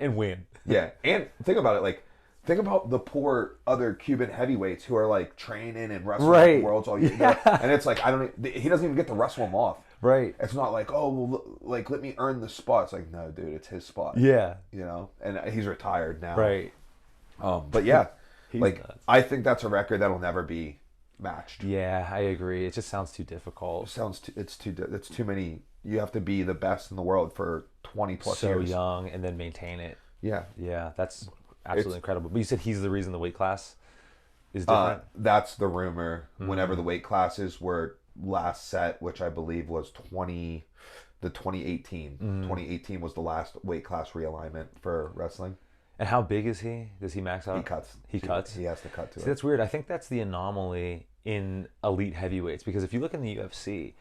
And win. Yeah, and think about it, like, think about the poor other Cuban heavyweights who are like training and wrestling at the worlds all year. Yeah. And it's like, he doesn't even get to wrestle them off. Right. It's not like, oh, well, like, let me earn the spot. It's like, no, dude, it's his spot. Yeah. You know, and he's retired now. Right. But yeah, He's Like, nuts. I think that's a record that'll never be matched. Yeah, I agree. It just sounds too difficult. It's too many. You have to be the best in the world for 20 plus So years. young and then maintain it. Yeah. Yeah, that's absolutely incredible. But you said he's the reason the weight class is different? That's the rumor. Whenever the weight classes were last set, which I believe was 2018. 2018 was the last weight class realignment for wrestling. And how big is he? Does he max out? He cuts. He cuts? He has to cut to See, it. that's weird. I think that's the anomaly in elite heavyweights, because if you look in the UFC,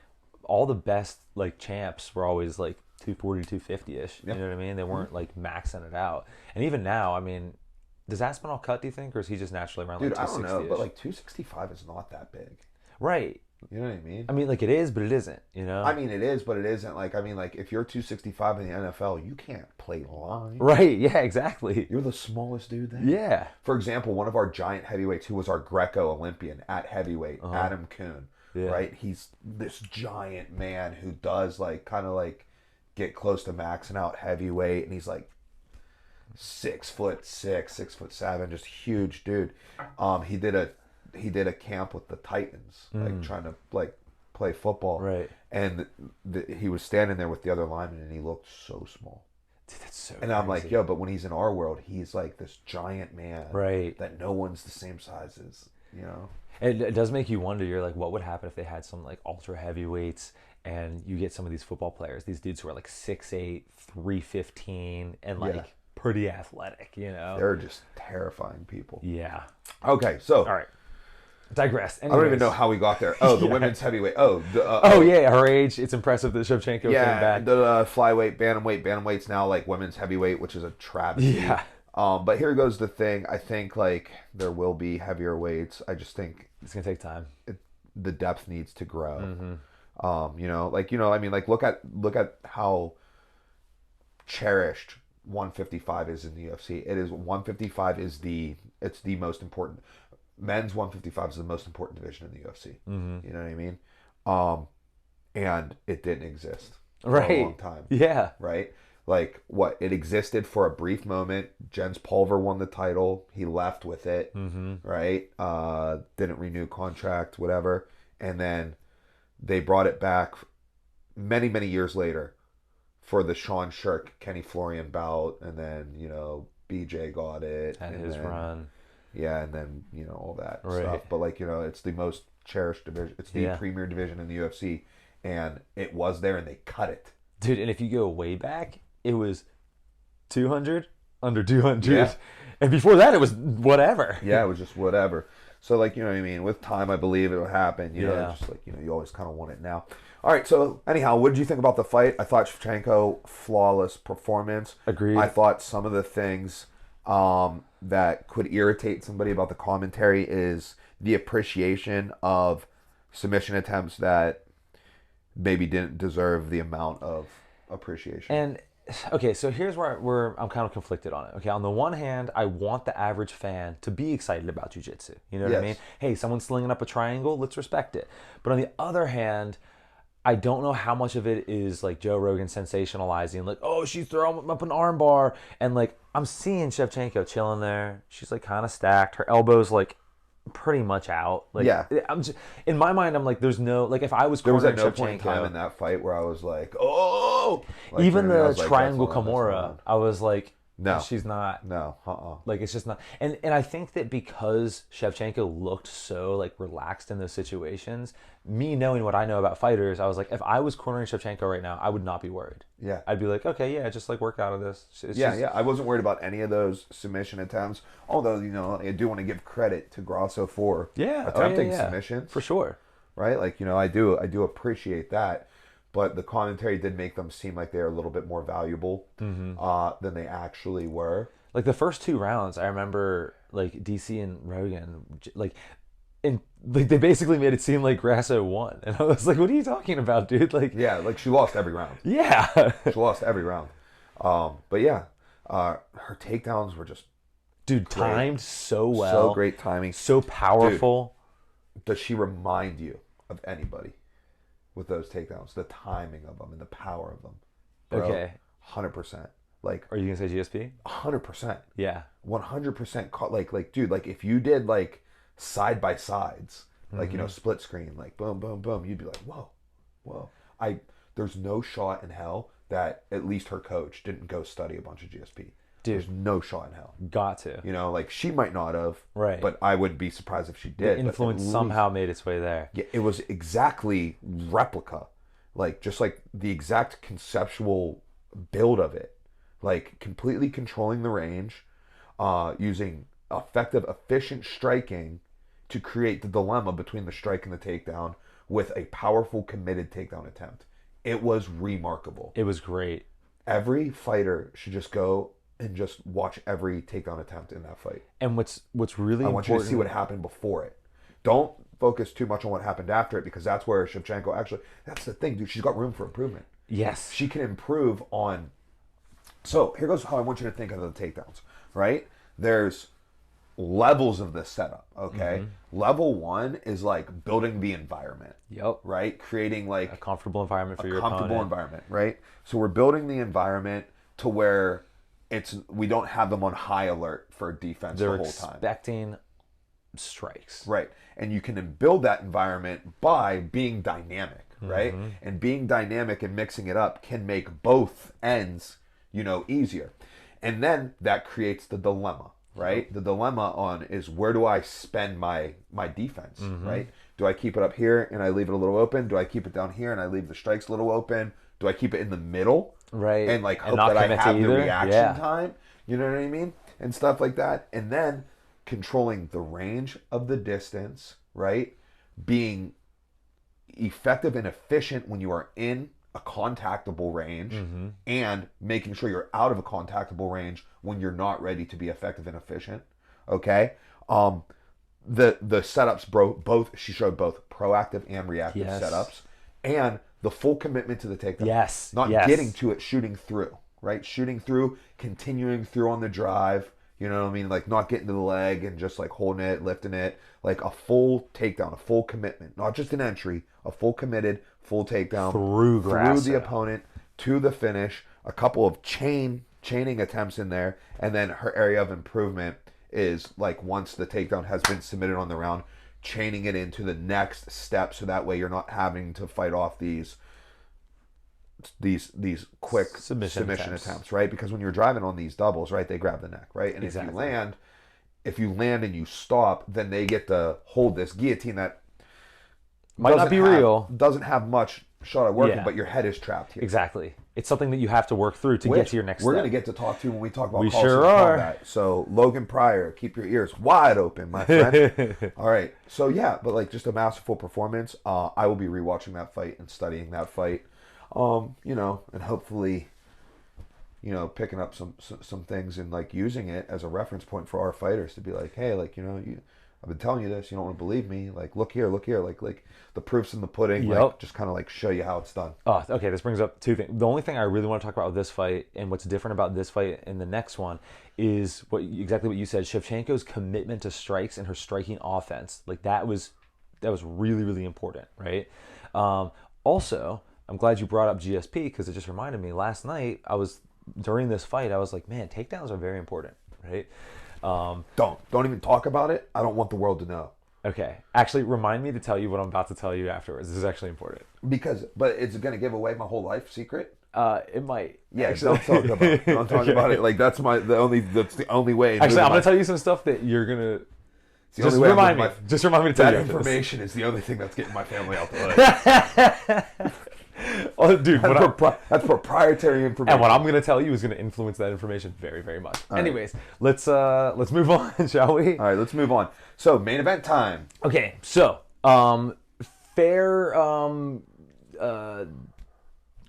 all the best like champs were always like 240, 250-ish. You know what I mean? They weren't like maxing it out. And even now, I mean, does Aspinall cut, do you think, or is he just naturally around Dude, like I don't 260-ish? know, but like 265 is not that big. Right. You know what I mean? I mean, like it is, but it isn't, you know? I mean, it is, but it isn't. Like, I mean, like, if you're 265 in the NFL, you can't play line. Right, yeah, exactly. You're the smallest dude there. Yeah. For example, one of our giant heavyweights, who was our Greco Olympian at heavyweight, Adam Kuhn, right? He's this giant man who does, like, kind of like get close to maxing out heavyweight, and he's like 6'6", 6'7", just huge dude. He did a camp with the Titans, like trying to like play football, Right. And he was standing there with the other lineman, and he looked so small. Dude, that's so And I'm like, crazy. yo, but when he's in our world, he's like this giant man, Right. that no one's the same size as, you know? It does make you wonder. You're like, what would happen if they had some like ultra heavyweights, and you get some of these football players, these dudes who are like 6'8", 315, and like pretty athletic, you know? They're just terrifying people. Yeah. Okay, so All right. Digress. I don't even know how we got there. Oh, the women's heavyweight. Oh, Oh yeah, her age. It's impressive that Shevchenko came back. the flyweight, bantamweight. Bantamweight's now like women's heavyweight, which is a travesty. Yeah. But here goes the thing. I think like there will be heavier weights. I just think It's gonna take time. the depth needs to grow. I mean, like look at how cherished 155 is in the UFC. It is 155 is the most important. Men's 155 is the most important division in the UFC. You know what I mean? And it didn't exist for a long time. Yeah. Right? Like what? It existed for a brief moment. Jens Pulver won the title. He left with it. Right? Didn't renew contract, whatever. And then they brought it back many, many years later for the Sean Shirk, Kenny Florian bout. And then, BJ got it. Had and his then, run. Yeah, and then, all that Right. stuff. But, like, it's the most cherished division. It's the premier division in the UFC. And it was there, and they cut it. Dude, and if you go way back, it was 200, under 200. Yeah. And before that, it was whatever. Yeah, it was just whatever. So, like, you know what I mean? With time, I believe it'll happen. You know, Yeah. just like, you always kind of want it now. All right, so anyhow, what did you think about the fight? I thought Shevchenko, flawless performance. Agreed. I thought some of the things that could irritate somebody about the commentary is the appreciation of submission attempts that maybe didn't deserve the amount of appreciation. And okay, so here's where I'm kind of conflicted on it. Okay, on the one hand, I want the average fan to be excited about jiu-jitsu. You know what I Yes. mean? Hey, someone's slinging up a triangle, let's respect it. But on the other hand, I don't know how much of it is like Joe Rogan sensationalizing, like, oh, she's throwing up an arm bar. And like, I'm seeing Shevchenko chilling there. She's like kind of stacked. Her elbow's like pretty much out. Like, Yeah. I'm just, in my mind, I'm like, there's no, like, if I was there was cornering at no point in time Shevchenko, in that fight where I was like, oh! Like, even you know what I mean? I the was like, triangle that's not Kimura, on. I was like, No. she's not. No, Like, it's just not. And I think that because Shevchenko looked so like relaxed in those situations, me knowing what I know about fighters, I was like, if I was cornering Shevchenko right now, I would not be worried. Yeah. I'd be like, okay, yeah, just like work out of this. It's Yeah, just, yeah. I wasn't worried about any of those submission attempts. Although, I do want to give credit to Grasso for attempting submissions. for sure. Right? Like, I do appreciate that. But the commentary did make them seem like they're a little bit more valuable than they actually were. Like the first two rounds, I remember like DC and Rogan, like they basically made it seem like Grasso won, and I was like, "What are you talking about, dude?" Like, Yeah, like she lost every round. yeah, She lost every round. But yeah, her takedowns were just dude, great. timed so well, So great timing. so powerful. Does she remind you of anybody with those takedowns? The timing of them and the power of them. Bro, Okay. 100%. Like, Are you gonna say GSP? 100%. Yeah. 100% like dude, like if you did like side by sides, like split screen, like boom boom boom, you'd be like, whoa. I There's no shot in hell that at least her coach didn't go study a bunch of GSP. Dude, there's no shot in hell. Got to. Like she might not have, Right. but I wouldn't be surprised if she did. The influence somehow made its way there. Yeah, it was exactly replica, like just like the exact conceptual build of it, like completely controlling the range, using effective, efficient striking to create the dilemma between the strike and the takedown with a powerful, committed takedown attempt. It was remarkable. It was great. Every fighter should just go and just watch every takedown attempt in that fight. And what's really important... I want you to see what happened before it. Don't focus too much on what happened after it, because that's where Shevchenko actually... That's the thing, dude. She's got room for improvement. Yes. She can improve on... So, here goes how I want you to think of the takedowns, right? There's levels of this setup, okay? Level 1 is like building the environment. Yep. Right? Creating like... a comfortable environment for your opponent. A comfortable environment, right? So we're building the environment to where we don't have them on high alert for defense the whole time. They're expecting strikes. Right. And you can build that environment by being dynamic, right? And being dynamic and mixing it up can make both ends, easier. And then that creates the dilemma, right? The dilemma is where do I spend my defense, right? Do I keep it up here and I leave it a little open? Do I keep it down here and I leave the strikes a little open? Do I keep it in the middle? Right. And like hope that I have the reaction time? You know what I mean? And stuff like that. And then controlling the range of the distance, right? Being effective and efficient when you are in a contactable range, and making sure you're out of a contactable range when you're not ready to be effective and efficient. Okay? The setups both she showed both proactive and reactive setups, and the full commitment to the takedown. Yes. Not getting to it, shooting through, right? Shooting through, continuing through on the drive. You know what I mean? Like not getting to the leg and just like holding it, lifting it. Like a full takedown, a full commitment. Not just an entry, a full committed, full takedown. Through Grasso. The opponent to the finish. A couple of chaining attempts in there. And then her area of improvement is like once the takedown has been submitted on the round, chaining it into the next step, so that way you're not having to fight off these quick submission attempts, right? Because when you're driving on these doubles, right, they grab the neck, right? And if you land and you stop, then they get to hold this guillotine that might not be real, doesn't have much shot at working, but your head is trapped here. Exactly. It's something that you have to work through to get to your next step. We're going to get to talk to when we talk about we Coliseum sure are. Combat. So Logan Pryor, keep your ears wide open, my friend. All right. So yeah, but like just a masterful performance. I will be rewatching that fight and studying that fight. And hopefully, picking up some things and like using it as a reference point for our fighters to be like, hey, like, I've been telling you this, you don't want to believe me. Like, look here, like the proof's in the pudding. Yep. Like, just kind of like show you how it's done. Oh, okay. This brings up two things. The only thing I really want to talk about with this fight and what's different about this fight and the next one is exactly what you said. Shevchenko's commitment to strikes and her striking offense. Like that was really, really important, right? Also, I'm glad you brought up GSP because it just reminded me. Last night, during this fight, I was like, man, takedowns are very important, right? Don't even talk about it. I don't want the world to know. Okay. Actually, remind me to tell you what I'm about to tell you afterwards. This is actually important. But it's going to give away my whole life secret? It might. Yeah, don't talk about it. Don't talk about it. Like that's the only way. Actually, I'm going to tell you some stuff that you're going to... Just remind me to tell you. That information is the only thing that's getting my family out the way. Oh, dude, that's proprietary information. And what I'm going to tell you is going to influence that information very, very much. All Anyways, let's move on, shall we? All right, let's move on. So, main event time. Okay, so fair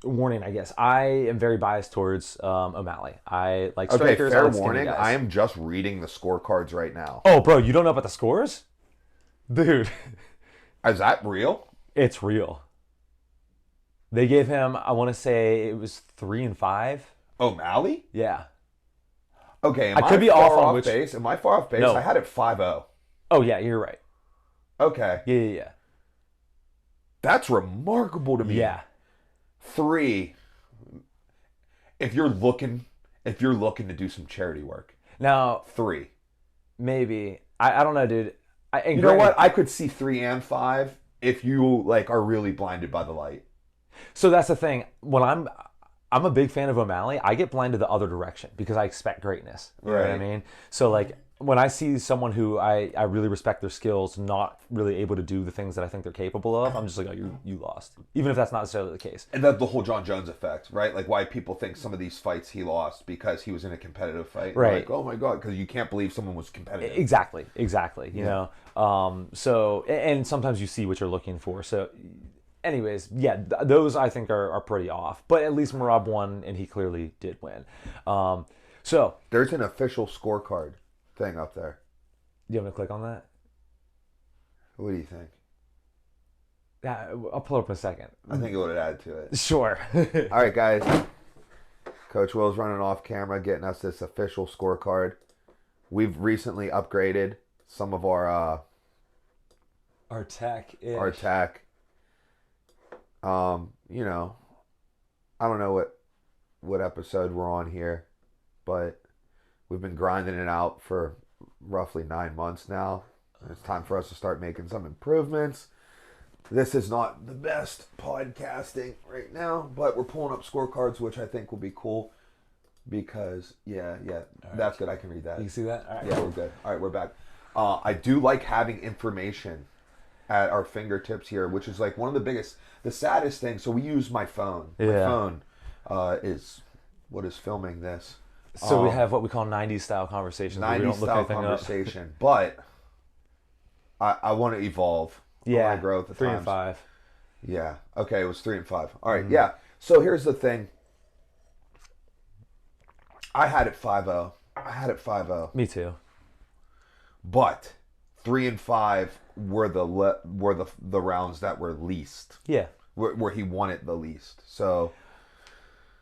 warning, I guess. I am very biased towards O'Malley. I like strikers. Okay, fair warning. I am just reading the scorecards right now. Oh, bro, you don't know about the scores? Dude. Is that real? It's real. They gave him, I want to say it was 3 and 5. O'Malley? Yeah. Okay, I could be off on which base. Am I far off base? No. I had it 5-0. Oh yeah, you're right. Okay. Yeah. That's remarkable to me. Yeah. 3. If you're looking If you're looking to do some charity work. Now, 3. maybe. I don't know, dude. You know what? I could see 3 and 5 if you like are really blinded by the light. So that's the thing. When I'm a big fan of O'Malley, I get blinded the other direction because I expect greatness. You know what I mean? So like when I see someone who I really respect their skills not really able to do the things that I think they're capable of, I'm just like, oh, you lost. Even if that's not necessarily the case. And that's the whole John Jones effect, right? Like why people think some of these fights he lost because he was in a competitive fight. Right. Like, oh my God, because you can't believe someone was competitive. Exactly. You know? So, and sometimes you see what you're looking for. So anyways, yeah, those I think are pretty off. But at least Merab won, and he clearly did win. So there's an official scorecard thing up there. You want me to click on that? What do you think? Yeah, I'll pull it up in a second. I think it would add to it. Sure. All right, guys. Coach Will's running off camera, getting us this official scorecard. We've recently upgraded some of our tech. Our tech. You know, I don't know what episode we're on here, but we've been grinding it out for roughly 9 months now. It's time for us to start making some improvements. This is not the best podcasting right now, but we're pulling up scorecards, which I think will be cool because, yeah, that's good. I can read that. You can see that? All right, yeah, we're good. All right, we're back. I do like having information at our fingertips here, which is like one of the saddest things. So we use my phone. Yeah. My phone is what is filming this. So we have what we call 90s style conversations. 90s style conversation, but I want to evolve. Yeah, I want to grow at the 3 times. and 5. Yeah, okay, it was 3 and 5. All right, yeah. So here's the thing. I had it 5-0. Me too. But 3 and 5 were the rounds that were least. Yeah, where he won it the least. So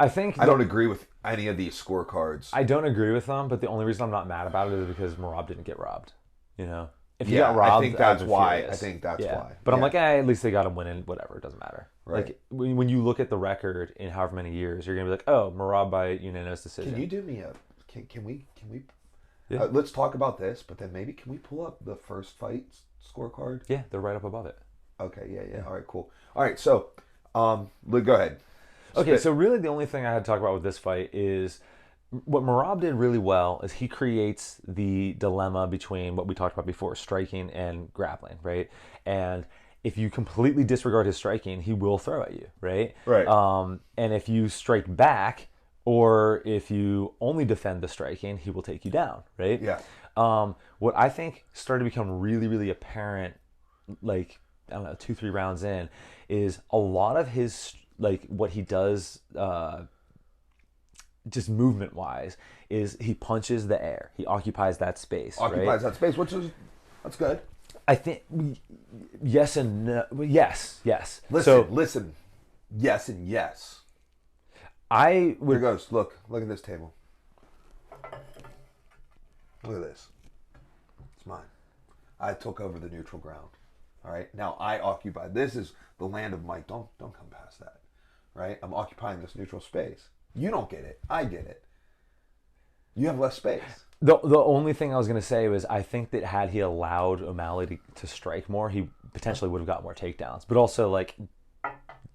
I think I don't agree with any of these scorecards. I don't agree with them, but the only reason I'm not mad about it is because Merab didn't get robbed. You know, if he got robbed, I think that's why. Furious. I think that's why. But I'm like, at least they got him winning. Whatever, it doesn't matter. Right. Like when you look at the record in however many years, you're gonna be like, oh, Merab by unanimous decision. Can you do me a? Can we? Yeah. Let's talk about this, but then maybe can we pull up the first fight scorecard? Yeah, they're right up above it. Okay. Yeah. All right. Cool. All right. So, go ahead. Okay, so really the only thing I had to talk about with this fight is what Merab did really well is he creates the dilemma between what we talked about before, striking and grappling, right? And if you completely disregard his striking, he will throw at you, right? Right. And if you strike back or if you only defend the striking, he will take you down, right? Yeah. What I think started to become really, really apparent, like, I don't know, 2-3 rounds in, is a lot of his like what he does just movement wise is he punches the air. He occupies that space. That space, which is that's good. I think yes and no. Yes. Listen. Yes and yes. I would. Here goes. Look at this table. Look at this. It's mine. I took over the neutral ground. All right. Now I occupy. This is the land of Mike. Don't come past that. Right? I'm occupying this neutral space. You don't get it. I get it. You have less space. The only thing I was going to say was I think that had he allowed O'Malley to strike more, he potentially would have got more takedowns. But also, like,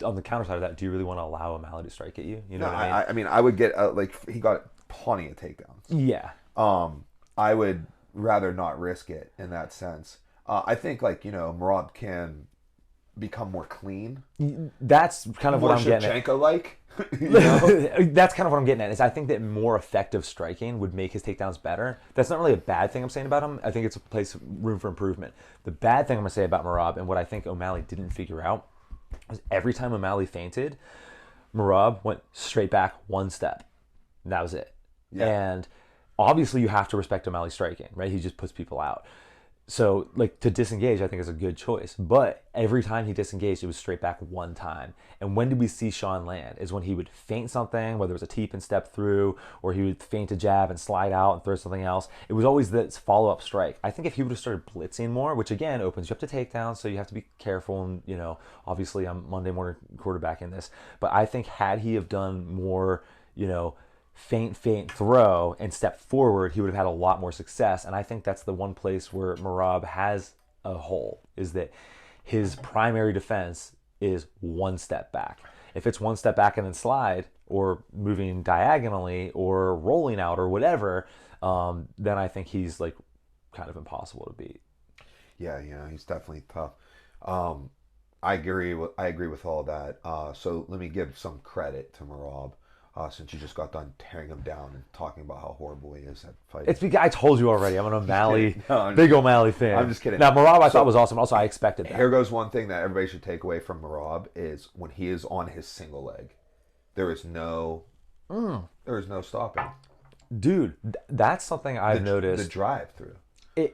on the counter side of that, do you really want to allow O'Malley to strike at you? You know what I mean? I mean, I would get, he got plenty of takedowns. Yeah. I would rather not risk it in that sense. I think, Merab can become more clean. That's kind of what I'm getting at. Shevchenko-like. You know? That's kind of what I'm getting at. Is I think that more effective striking would make his takedowns better. That's not really a bad thing I'm saying about him. I think it's a room for improvement. The bad thing I'm going to say about Merab and what I think O'Malley didn't figure out was every time O'Malley feinted, Merab went straight back one step. And that was it. Yeah. And obviously you have to respect O'Malley's striking, right? He just puts people out. So, to disengage, I think is a good choice. But every time he disengaged, it was straight back one time. And when did we see Sean land? Is when he would feint something, whether it was a teep and step through, or he would feint a jab and slide out and throw something else. It was always this follow-up strike. I think if he would have started blitzing more, which again opens you up to takedowns, so you have to be careful. And, obviously I'm Monday morning quarterback in this. But I think had he have done more, feint, throw, and step forward, he would have had a lot more success. And I think that's the one place where Merab has a hole, is that his primary defense is one step back. If it's one step back and then slide, or moving diagonally, or rolling out, or whatever, then I think he's like kind of impossible to beat. Yeah, he's definitely tough. I agree with all that. So let me give some credit to Merab, since you just got done tearing him down and talking about how horrible he is at fighting. It's because I told you already. I'm an O'Malley, No, big O'Malley fan. I'm just kidding. Now Merab, I thought was awesome. Also, I expected that. Here goes one thing that everybody should take away from Merab is when he is on his single leg, there is no stopping. Dude, that's something I've noticed. The drive through.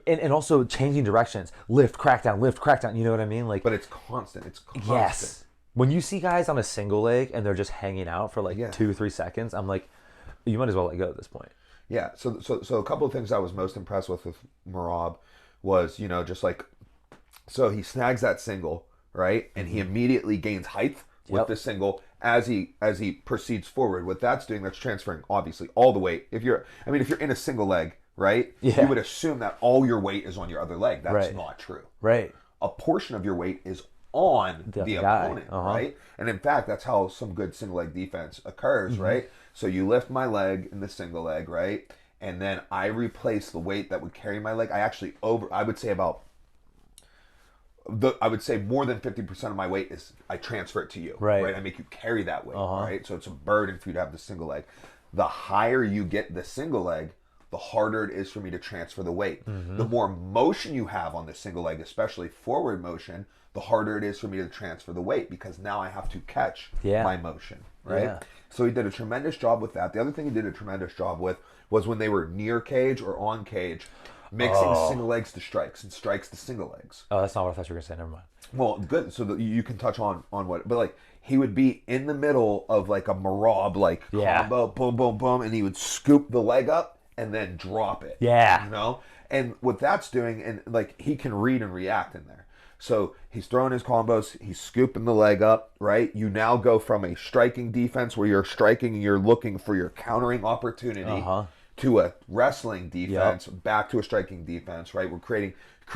And also changing directions, lift, crackdown. You know what I mean? Like, but it's constant. It's constant. Yes. When you see guys on a single leg and they're just hanging out for like 2-3 seconds, I'm like, you might as well let go at this point. Yeah. So a couple of things I was most impressed with Merab was, just like, so he snags that single, right, and he immediately gains height with the single as he proceeds forward. What that's doing, that's transferring obviously all the weight. If you're in a single leg, right, you would assume that all your weight is on your other leg. That's not true. Right. A portion of your weight is on the opponent, right? And in fact, that's how some good single leg defense occurs, right? So you lift my leg in the single leg, right? And then I replace the weight that would carry my leg. I would say more than 50% of my weight is I transfer it to you, right? I make you carry that weight, right? So it's a burden for you to have the single leg. The higher you get the single leg, the harder it is for me to transfer the weight. The more motion you have on the single leg, especially forward motion, the harder it is for me to transfer the weight, because now I have to catch my motion, right? Yeah. So he did a tremendous job with that. The other thing he did a tremendous job with was when they were near cage or on cage, mixing single legs to strikes and strikes to single legs. Oh, that's not what I thought you were going to say. Never mind. Well, good. So that you can touch on what, but like he would be in the middle of like a Merab combo, boom, boom, boom, and he would scoop the leg up and then drop it. Yeah. And what that's doing, and like he can read and react in there. So he's throwing his combos, he's scooping the leg up, right? You now go from a striking defense where you're striking and you're looking for your countering opportunity to a wrestling defense, back to a striking defense, right?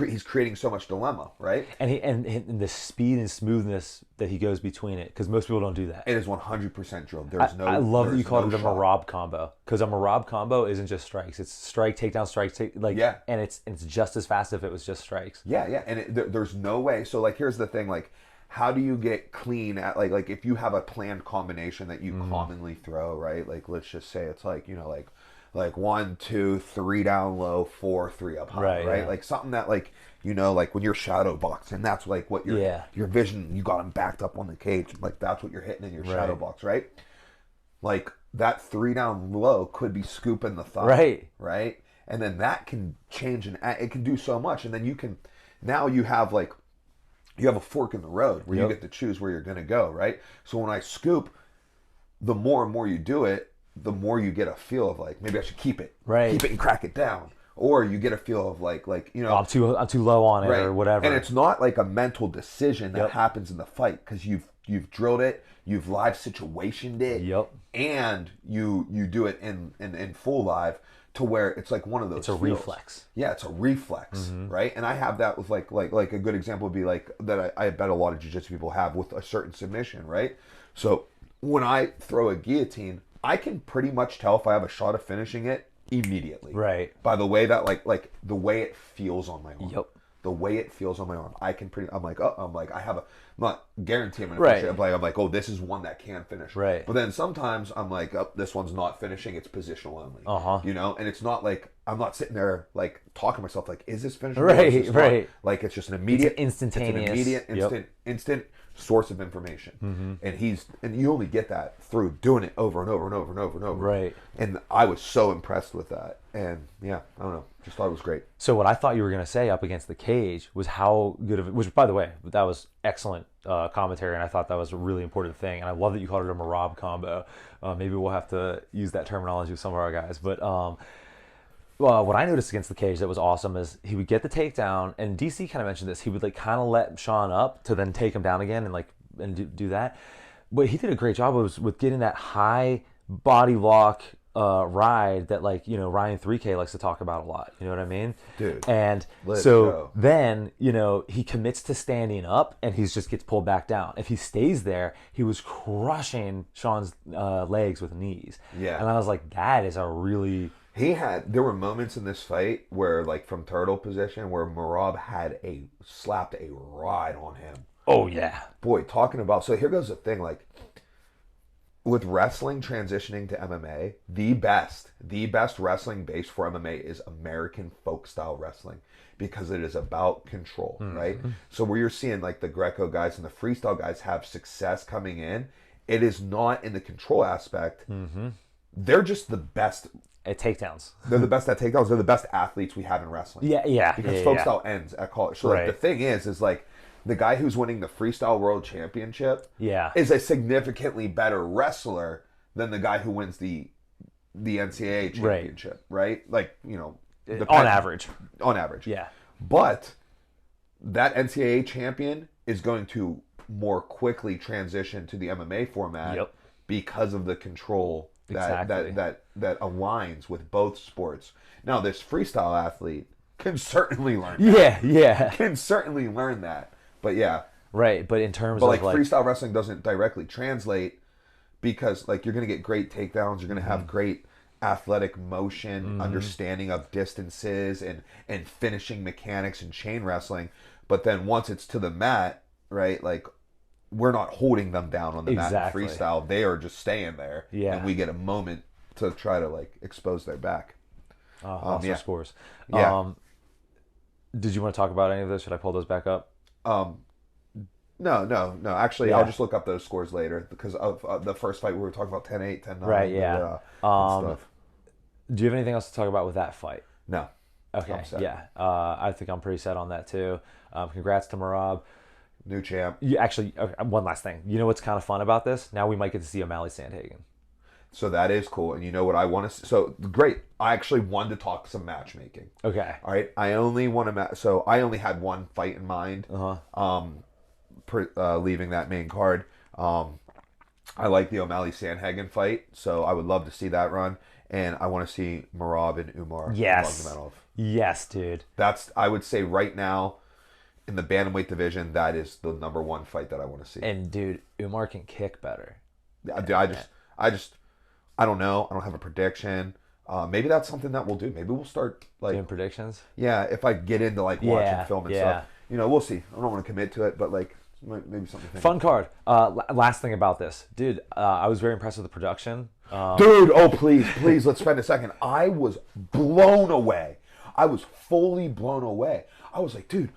He's creating so much dilemma, right? And the speed and smoothness that he goes between it, because most people don't do that. It is 100% drilled. I love that you called it a Merab combo, because a Merab combo isn't just strikes; it's strike, takedown, strike, and it's just as fast if it was just strikes. Yeah, and there's no way. So like, here's the thing, like, how do you get clean at like if you have a planned combination that you commonly throw, right? Like let's just say it's like like 1, 2, 3 down low, 4, 3 up high, right? Like something that like like when you're shadow boxing, that's like what your vision, you got him backed up on the cage, like that's what you're hitting in your shadow box, right? Like that 3 down low could be scooping the thigh, right? And then that can change, and it can do so much, and then you have a fork in the road where you get to choose where you're going to go, right? So when I scoop, the more and more you do it, the more you get a feel of like, maybe I should keep it and crack it down, or you get a feel of like I'm too low on it or whatever. And it's not like a mental decision that happens in the fight, because you've drilled it, you've live situationed it, and you do it in full live, to where it's like one of those. It's a reflex. Yeah, it's a reflex, right? And I have that with like a good example would be like that. I bet a lot of jiu-jitsu people have with a certain submission, right? So when I throw a guillotine, I can pretty much tell if I have a shot of finishing it immediately, right? By the way that like the way it feels on my arm. The way it feels on my arm, I'm not guaranteeing I'm gonna finish it. I'm like, oh, this is one that can finish, right? But then sometimes I'm like, oh, this one's not finishing. It's positional only, And it's not like I'm not sitting there like talking to myself like, is this finishing? Right. Like it's just an immediate, instantaneous, instant source of information, and you only get that through doing it over and over and over and over and over, right? And I was so impressed with that, and I don't know, just thought it was great. So what I thought you were going to say up against the cage was how good of it, which by the way, that was excellent commentary, and I thought that was a really important thing, and I love that you called it a Merab combo. Maybe we'll have to use that terminology with some of our guys, but well, what I noticed against the cage that was awesome is he would get the takedown, and DC kind of mentioned this. He would like kind of let Sean up to then take him down again and do that. But he did a great job with getting that high body lock ride that like Ryan 3K likes to talk about a lot. You know what I mean, Dude, And let's so go. then he commits to standing up, and he just gets pulled back down. If he stays there, he was crushing Sean's legs with knees. Yeah. And I was like, that is a really There were moments in this fight where, like, from turtle position, where Merab slapped a ride on him. oh yeah Boy, talking about, so here goes the thing, like, with wrestling transitioning to MMA, the best wrestling base for MMA is American folk style wrestling, because it is about control, right? So where you're seeing like the Greco guys and the freestyle guys have success coming in, it is not in the control aspect. They're just the best. at takedowns. They're the best at takedowns. They're the best athletes we have in wrestling. Yeah, Because folk style ends at college. So like Right. the thing is like the guy who's winning the freestyle world championship Yeah. is a significantly better wrestler than the guy who wins the NCAA championship, right? Like, On average. On average. Yeah. But that NCAA champion is going to more quickly transition to the MMA format Yep. because of the control that Exactly. that aligns with both sports. Now, this freestyle athlete can certainly learn Yeah. can certainly learn that. But yeah, Right, but in terms but of like freestyle wrestling doesn't directly translate, because like you're going to get great takedowns, you're going to have great athletic motion, understanding of distances and finishing mechanics and chain wrestling. But then once it's to the mat, right? Like we're not holding them down on the mat Exactly. in freestyle. They are just staying there. Yeah. And we get a moment to try to like expose their back. lost yeah. our scores. Yeah. Did you want to talk about any of those? Should I pull those back up? No. Actually, Yeah. I'll just look up those scores later because of the first fight we were talking about 10-8, 10-9. Right, yeah. And stuff. Do you have anything else to talk about with that fight? No. Okay, I'm set. yeah. I think I'm pretty set on that too. Congrats to Merab. New champ. Actually, okay, one last thing. You know what's kind of fun about this? Now we might get to see O'Malley Sandhagen. So that is cool. And you know what I want to... So, great. I actually wanted to talk some matchmaking. Okay. All right. I only want to... So, I only had one fight in mind. Leaving that main card. I like the O'Malley Sandhagen fight. So, I would love to see that run. And I want to see Merab and Umar Yes. Nurmagomedov. Yes, dude. That's... I would say right now, in the bantamweight division, that is the number one fight that I want to see. And dude, Umar can kick better. I don't know. I don't have a prediction. Maybe that's something that we'll do. Maybe we'll start like Doing predictions? yeah. If I get into like watching Yeah, film and yeah. stuff, we'll see. I don't want to commit to it, but like maybe something. To think Fun card. Last thing about this, dude. I was very impressed with the production. Dude, oh please, let's spend a second. I was blown away. I was fully blown away. I was like, dude,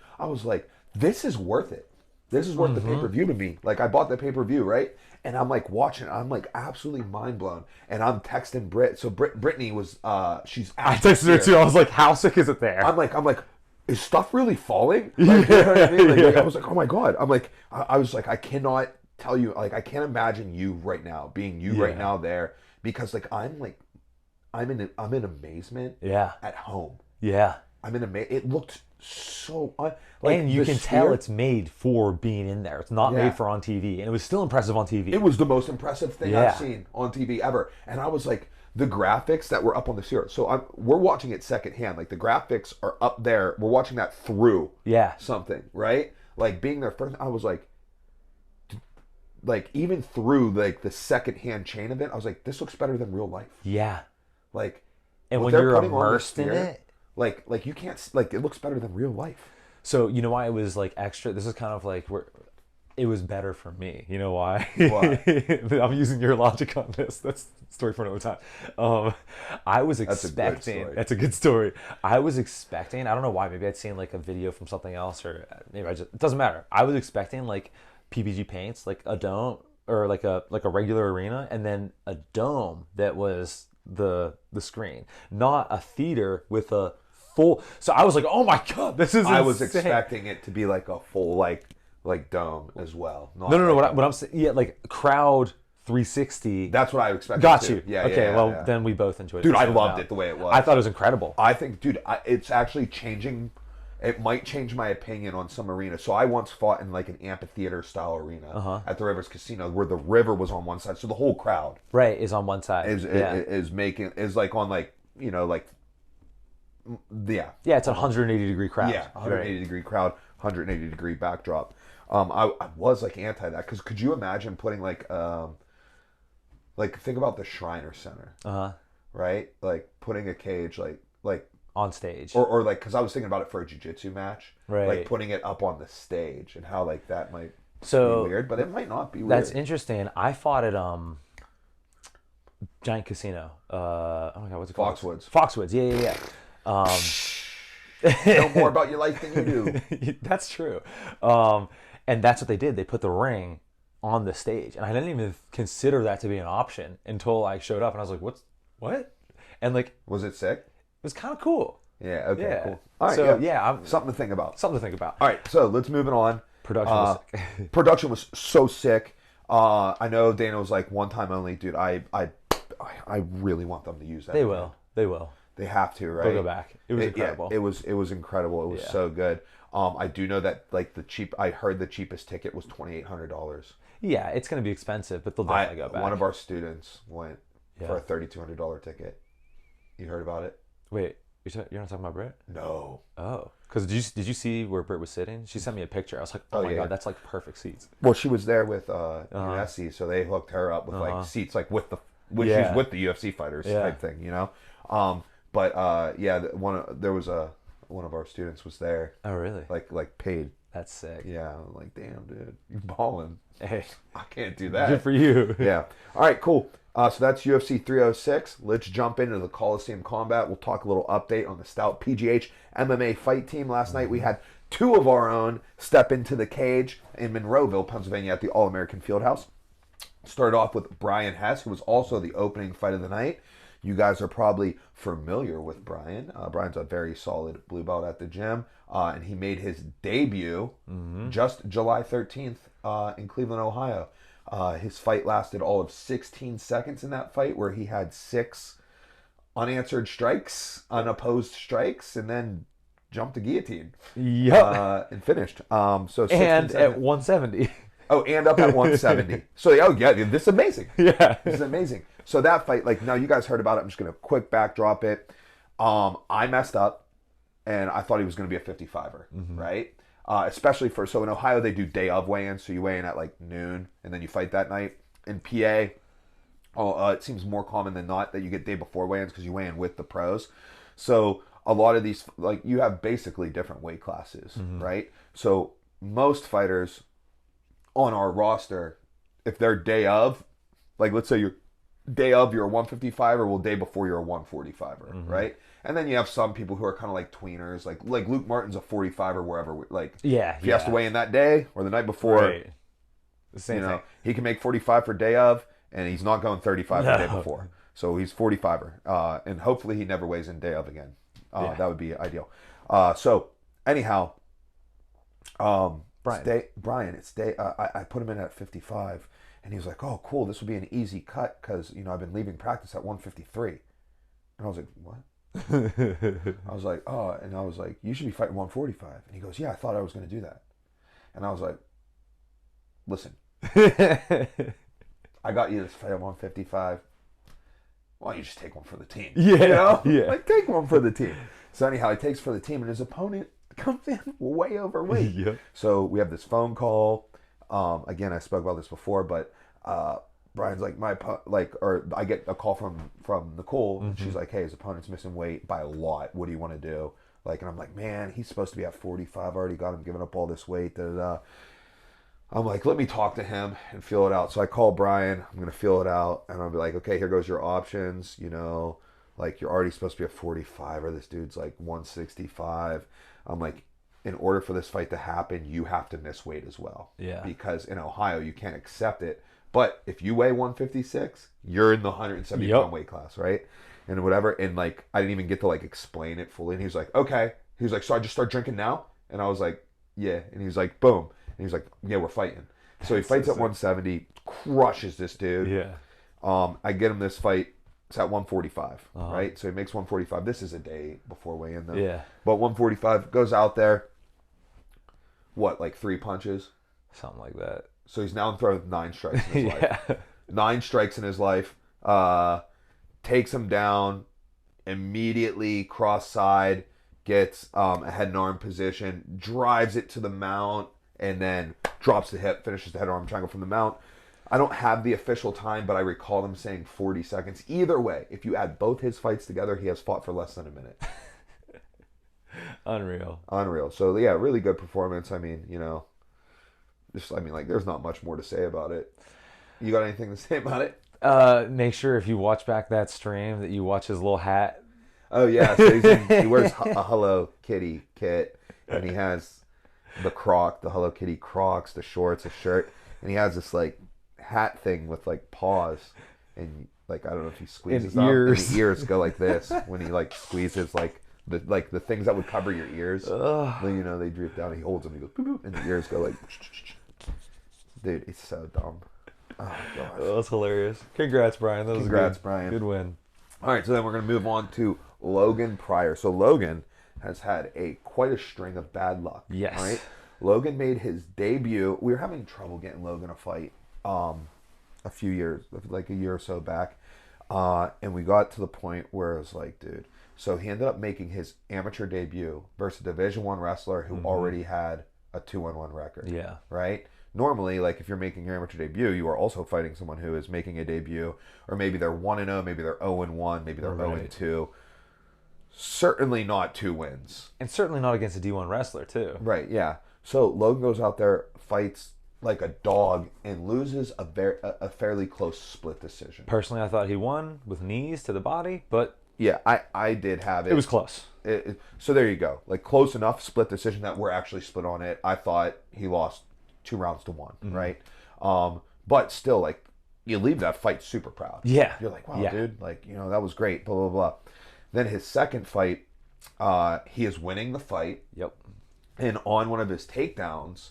this is worth it. This is worth the pay-per-view to me. Like I bought the pay-per-view, right? And I'm like watching, I'm like absolutely mind blown. And I'm texting Britt. So Brittany was she's I texted her too. I was like, how sick is it there? I'm like, is stuff really falling? Like, you know what I mean? Like, I was like, oh my god. I'm like, I was like, I cannot tell you, like, I can't imagine you right now being you right now there, because like I'm in amazement. Yeah. At home. Yeah. I'm in amazement. It looked so And you the can tell sphere- it's made for being in there. It's not Yeah. made for on TV. And it was still impressive on TV. It was the most impressive thing Yeah. I've seen on TV ever. And I was like, the graphics that were up on the series. So we're watching it secondhand. Like the graphics are up there. We're watching that through Yeah. something, right? Like being there first, I was like even through like the secondhand chain of it, I was like, this looks better than real life. Yeah. Like, And what when they're you're putting on the immersed in sphere, it. like you can't like it looks better than real life. So you know why it was like extra? This is kind of like where it was better for me. You know why? Why? I'm using your logic on this. That's a story for another time. I was a good expecting. story. That's a good story. I was expecting. I don't know why. Maybe I'd seen like a video from something else, or maybe I just. It doesn't matter. I was expecting like PPG paints, like a dome or like a regular arena, and then a dome that was the screen, not a theater with a full. So I was like, oh my god, this is. I was insane. expecting it to be like a full like dome as well. Not No. like What I'm saying, yeah, like crowd 360. that's what I expected. Got too. you. Yeah. Okay. yeah, well, yeah. then we both enjoyed it. Dude, the I same loved amount. it the way it was. I thought it was incredible. I think, dude, it's actually changing. It might change my opinion on some arenas. So I once fought in like an amphitheater style arena at the Rivers Casino, where the river was on one side, so the whole crowd Right, is on one side. is like on like like Yeah, it's a 180 degree crowd. yeah 180 degree crowd, 180 degree backdrop. I was like anti that because could you imagine putting like think about the Shriner Center, right? Like putting a cage like On stage. or like because I was thinking about it for a jiu-jitsu match, Right. like putting it up on the stage and how like that might So be weird, but it might not be weird. that's interesting. I fought at Giant Casino. Oh my god, what's it called? Foxwoods. Foxwoods. Yeah. Know more about your life than you do. That's true. And that's what they did. They put the ring on the stage, and I didn't even consider that to be an option until I showed up, and I was like, what? And like, Was it sick? it was kind of cool. Yeah. Okay. Yeah. Cool. All right. So yeah. Something to think about. something to think about. All right. So let's move it on. Production was sick. Production was so sick. I know Dana was like one time only, dude. I really want them to use that. They will. They have to, right? They'll go back. It was incredible. Yeah, it was incredible. It was so good. I do know that like I heard the cheapest ticket was $2,800. Yeah, it's going to be expensive, but they'll definitely go back. One of our students went for a $3,200 ticket. You heard about it? Wait, you're not talking about Britt? No. Oh, because did you see where Britt was sitting? She sent me a picture. I was like, oh my god, that's like perfect seats. Well, she was there with UFC, so they hooked her up with like seats like with she's with the UFC fighters type thing, you know. There was one of our students was there. Oh really? Like paid. That's sick. Yeah, I'm like, damn, dude, you balling. Hey, I can't do that. good for you. Yeah. All right, cool. So that's UFC 306. Let's jump into the Coliseum Combat. We'll talk a little update on the Stout PGH MMA fight team. Last night we had two of our own step into the cage in Monroeville, Pennsylvania at the All-American Fieldhouse. Started off with Brian Hess, who was also the opening fight of the night. You guys are probably familiar with Brian. Brian's a very solid blue belt at the gym, and he made his debut just July 13th in Cleveland, Ohio. His fight lasted all of 16 seconds in that fight, where he had 6 unanswered strikes, unopposed strikes, and then jumped the guillotine. Yep. And finished. So 16 And seconds. at 170. Oh, and up at 170. So, this is amazing. Yeah. This is amazing. So that fight, like, now you guys heard about it. I'm just going to quick backdrop it. I messed up, and I thought he was going to be a 55er, right? Especially so in Ohio, they do day of weigh-ins, so you weigh in at, like, noon, and then you fight that night. In PA, it seems more common than not that you get day before weigh-ins because you weigh in with the pros. So a lot of these, like, you have basically different weight classes, right? So most fighters on our roster, if they're day of, like, let's say you're day of, you're a 155er, well, day before you're a 145er, right? And then you have some people who are kind of like tweeners, like Luke Martin's a 45er wherever, like, if he has to weigh in that day or the night before, Right. The same thing. he can make 45 for day of, and he's not going 35 the day before. So he's 45er, and hopefully he never weighs in day of again. That would be ideal. So anyhow, Brian, I put him in at 55, and he was like, "Oh, cool, this will be an easy cut because I've been leaving practice at 153," and I was like, "What?" I was like, "Oh," and I was like, "You should be fighting 145," and he goes, "Yeah, I thought I was going to do that," and I was like, "Listen, I got you this fight at 155. Why don't you just take one for the team?" Yeah, yeah. Like, take one for the team. So anyhow, he takes for the team, and his opponent comes in way overweight. Yep. So we have this phone call. Again, I spoke about this before, but Brian's like, I get a call from Nicole, and she's like, "Hey, his opponent's missing weight by a lot. What do you want to do?" Like, and I'm like, "Man, he's supposed to be at 45. I already got him giving up all this weight." Da, da, da. I'm like, let me talk to him and feel it out. So I call Brian. I'm gonna feel it out, and I'll be like, "Okay, here goes your options. Like, you're already supposed to be a 45, or this dude's like 165." I'm like, in order for this fight to happen, you have to miss weight as well. Yeah. Because in Ohio, you can't accept it. But if you weigh 156, you're in the 170 pound weight class, right? And whatever. And like, I didn't even get to like explain it fully. And he was like, "Okay." He was like, "So I just start drinking now?" And I was like, "Yeah." And he was like, "Boom." And he was like, "Yeah, we're fighting." So he fights at 170, crushes this dude. Yeah. I get him this fight It's at 145, right? So he makes 145. This is a day before weigh-in, though. Yeah. But 145, goes out there, what, like 3 punches? Something like that. So he's now thrown 9 strikes in his Yeah. life. 9 strikes in his life. Takes him down, immediately cross side, gets a head and arm position, drives it to the mount, and then drops the hip, finishes the head arm triangle from the mount. I don't have the official time, but I recall them saying 40 seconds. Either way, if you add both his fights together, he has fought for less than a minute. Unreal. So, yeah, really good performance. I mean, like, there's not much more to say about it. You got anything to say about it? Make sure if you watch back that stream that you watch his little hat. Oh, yeah. So he wears a Hello Kitty kit, and he has the Hello Kitty Crocs, the shorts, a shirt, and he has this, like, hat thing with, like, paws, and, like, I don't know if he squeezes and ears. And the ears go like this when he, like, squeezes, like the things that would cover your ears. Then, they droop down, he holds them, he goes, boop, boop, and the ears go like, dude, it's so dumb. Oh, gosh. Oh, that's hilarious. Congrats, Brian. That was Congrats, good. Brian. Good win. All right, so then we're going to move on to Logan Pryor. So Logan has had quite a string of bad luck. Yes. Right? Logan made his debut. We were having trouble getting Logan a fight a few years, like a year or so back. And we got to the point where it was like, dude. So he ended up making his amateur debut versus a Division I wrestler who already had a 2-1 record. Yeah. Right? Normally, like, if you're making your amateur debut, you are also fighting someone who is making a debut, or maybe they're 1-0, maybe they're 0-1, maybe they're 0-2. Certainly not 2 wins. And certainly not against a D1 wrestler, too. Right, yeah. So Logan goes out there, fights like a dog, and loses a fairly close split decision. Personally, I thought he won with knees to the body, but... Yeah, I did have it. It was close. So there you go. Like, close enough split decision that we're actually split on it. I thought he lost 2 rounds to 1, right? But still, like, you leave that fight super proud. Yeah. You're like, wow, dude, like, that was great, blah, blah, blah. Then his second fight, he is winning the fight. Yep. And on one of his takedowns,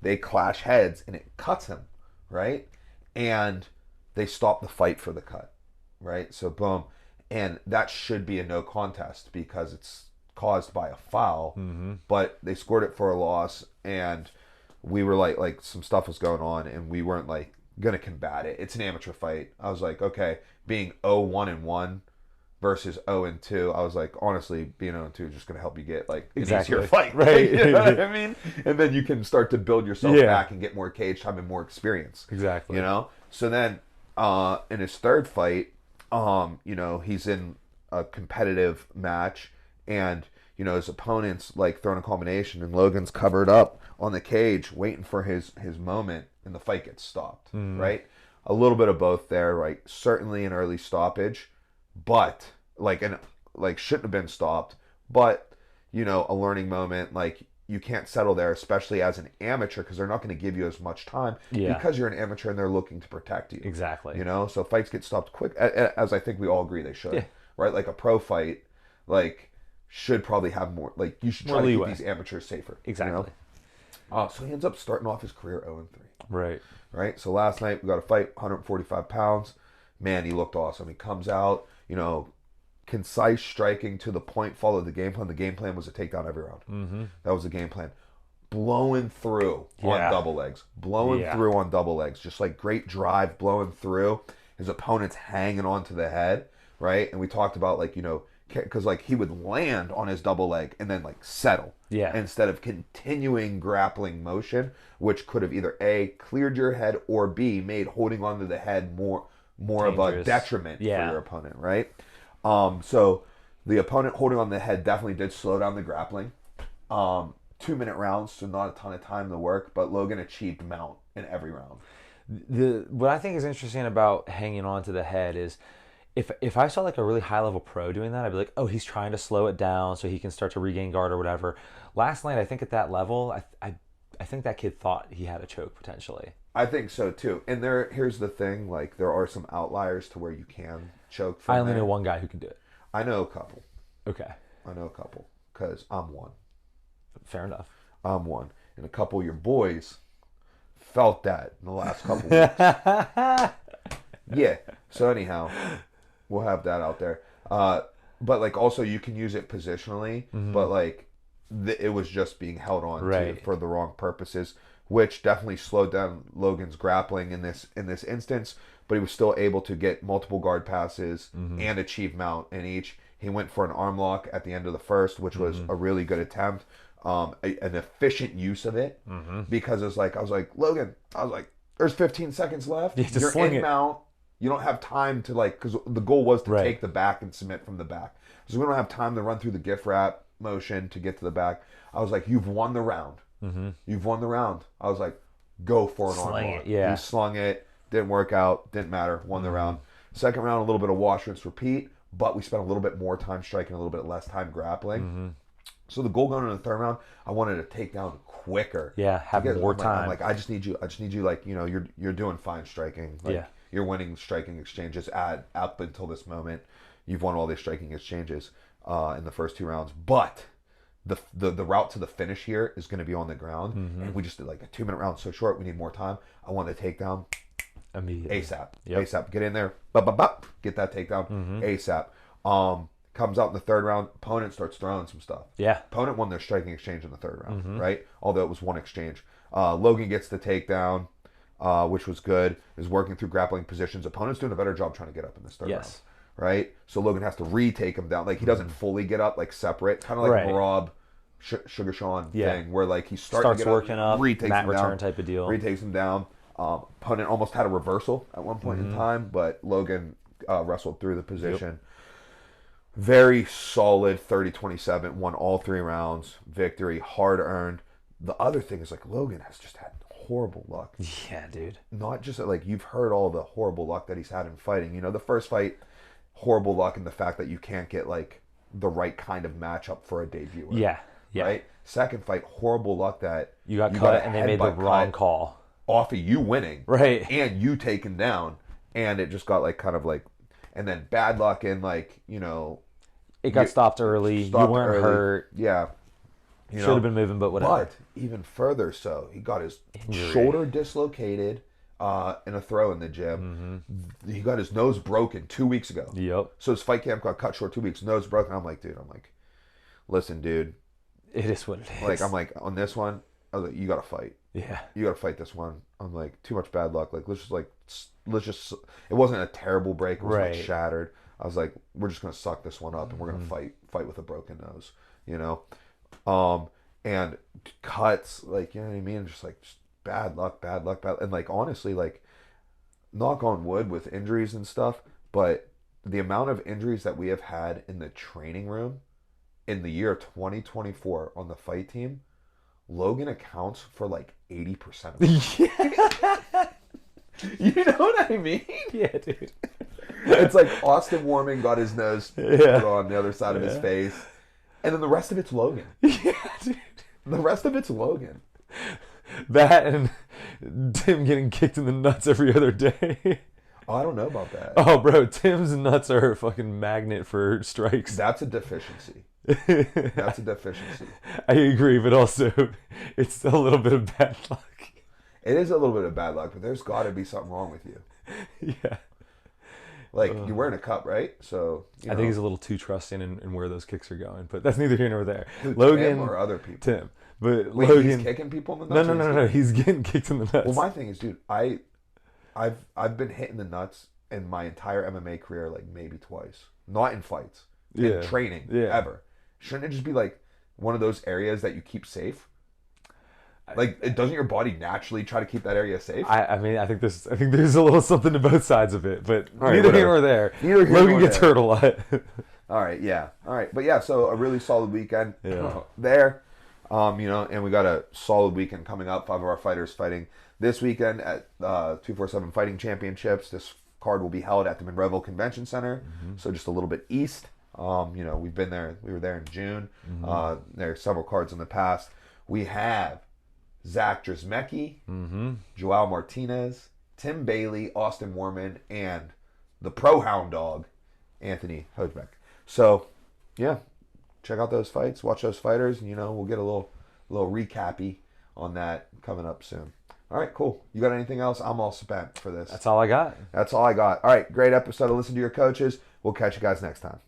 they clash heads, and it cuts him, right? And they stop the fight for the cut, right? So, boom. And that should be a no contest because it's caused by a foul. But they scored it for a loss, and we were like some stuff was going on, and we weren't like gonna combat it. It's an amateur fight. I was like, okay, being 0-1-1 versus 0-2, I was like, honestly, being 0-2 is just gonna help you get like an easier fight, right? You know what I mean? And then you can start to build yourself back and get more cage time and more experience. Exactly. So then in his third fight, he's in a competitive match, and his opponent's like throwing a combination, and Logan's covered up on the cage waiting for his moment, and the fight gets stopped, right? A little bit of both there, right? Certainly an early stoppage, but shouldn't have been stopped, but a learning moment. Like, you can't settle there, especially as an amateur, because they're not going to give you as much time because you're an amateur and they're looking to protect you. Exactly. So fights get stopped quick, as I think we all agree they should. Right? Like a pro fight, like, should probably have more, like, you should try to keep these amateurs safer. Exactly. So he ends up starting off his career 0-3. Right. So last night we got a fight, 145 pounds. Man, he looked awesome. He comes out, concise striking to the point, followed the game plan. The game plan was a takedown every round. That was the game plan. Blowing through on double legs. Through on double legs. Just like great drive, blowing through. His opponent's hanging onto the head, right? And we talked about, like, because like he would land on his double leg and then like settle. Instead of continuing grappling motion, which could have either A, cleared your head, or B, made holding onto the head more of a detriment for your opponent, right? So the opponent holding on the head definitely did slow down the grappling. 2-minute rounds, so not a ton of time to work, but Logan achieved mount in every round. What I think is interesting about hanging on to the head is if I saw like a really high level pro doing that, I'd be like, oh, he's trying to slow it down so he can start to regain guard or whatever. Last night, I think at that level, I think that kid thought he had a choke potentially. I think so too. And here's the thing, like, there are some outliers to where you can choke from I only know one guy who can do it. I know a couple. Okay. I know a couple, because I'm one. Fair enough. I'm one. And a couple of your boys felt that in the last couple weeks. Yeah. So anyhow, We'll have that out there. But like also you can use it positionally, but like it was just being held on to for the wrong purposes, which definitely slowed down Logan's grappling in this instance. But he was still able to get multiple guard passes and achieve mount in each. He went for an arm lock at the end of the first, which was a really good attempt, an efficient use of it, because it's like I was like, Logan, there's 15 seconds left. You're in mount. You don't have time to because the goal was to take the back and submit from the back. So we don't have time to run through the gift wrap motion to get to the back. I was like, you've won the round. You've won the round. I was like, go for an arm lock. He slung it. Didn't work out. Didn't matter. Won the round. Second round, a little bit of wash, rinse, repeat. But we spent a little bit more time striking, a little bit less time grappling. So the goal going into the third round, I wanted to take down quicker. Yeah, have more time. I'm like, I just need you. Like, you're doing fine striking. Like, you're winning striking exchanges up until this moment. You've won all these striking exchanges in the first 2 rounds. But the route to the finish here is going to be on the ground. And we just did like a 2-minute round so short. We need more time. I want to take down immediately. ASAP. ASAP. Get in there. Get that takedown. ASAP. Comes out in the third round. Opponent starts throwing some stuff. Opponent won their striking exchange in the third round, right? Although it was one exchange. Logan gets the takedown, which was good. Is working through grappling positions. Opponent's doing a better job trying to get up in this third round. Right? So Logan has to retake him down. Like, he doesn't fully get up, like, separate. Kind of like a Marab, Sugar Sean thing, where, like, he starts working up, retakes Matt him return down, type of deal. Retakes him down. Opponent almost had a reversal at one point in time, but Logan wrestled through the position. Very solid 30-27, won all 3 rounds. Victory, hard earned. The other thing is, like, Logan has just had horrible luck. Yeah, dude. Not just like, you've heard all the horrible luck that he's had in fighting. The first fight, horrible luck in the fact that you can't get like the right kind of matchup for a debut. Yeah. Right? Second fight, horrible luck that you got cut and they made the wrong call. Off of you winning. Right. And you taken down. And it just got like kind of like, and then bad luck in like, it got stopped early. You weren't hurt. Yeah. Should have been moving, but whatever. But even further so, he got his shoulder dislocated in a throw in the gym. He got his nose broken 2 weeks ago. So his fight camp got cut short 2 weeks. Nose broken. I'm like, listen, dude. It is what it is. Like, I'm like, on this one, I was like, you got to fight. Yeah. You got to fight this one. I'm like, too much bad luck. Like, let's just, it wasn't a terrible break. It wasn't like shattered. I was like, we're just going to suck this one up and we're going to fight with a broken nose, and cuts, like, you know what I mean? Just bad luck. And like, honestly, like, knock on wood with injuries and stuff, but the amount of injuries that we have had in the training room in the year 2024 on the fight team, Logan accounts for like 80% of it. You know what I mean? Yeah, dude. It's like Austin Warman got his nose put on the other side of his face. And then the rest of it's Logan. Yeah, dude. The rest of it's Logan. That and Tim getting kicked in the nuts every other day. Oh, I don't know about that. Oh, bro, Tim's nuts are a fucking magnet for strikes. That's a deficiency. That's a deficiency. I agree, but also it's a little bit of bad luck. It is a little bit of bad luck, but there's got to be something wrong with you. Yeah. Like, you're wearing a cup, right? So I think he's a little too trusting in where those kicks are going, but that's neither here nor there. Who, Logan Tim or other people? Tim. But wait, Logan, he's kicking people in the nuts? No. He's getting kicked in the nuts. Well, my thing is, dude, I've been hit in the nuts in my entire MMA career like maybe twice. Not in fights. In training. Ever. Shouldn't it just be like one of those areas that you keep safe? Like, doesn't your body naturally try to keep that area safe? I mean, I think there's a little something to both sides of it, but neither here nor there. Logan gets hurt a lot. All right, yeah. All right, but yeah, so a really solid weekend there. And we got a solid weekend coming up. 5 of our fighters fighting this weekend at 247 Fighting Championships. This card will be held at the Monroeville Convention Center, so just a little bit east. We've been there. We were there in June. There are several cards in the past. We have Zach Drzemecki, Joao Martinez, Tim Bailey, Austin Warman, and the pro hound dog, Anthony Hojbeck. So, yeah, check out those fights, watch those fighters, and we'll get a little recappy on that coming up soon. All right, cool. You got anything else? I'm all spent for this. That's all I got. That's all I got. All right, great episode of Listen to Your Coaches. We'll catch you guys next time.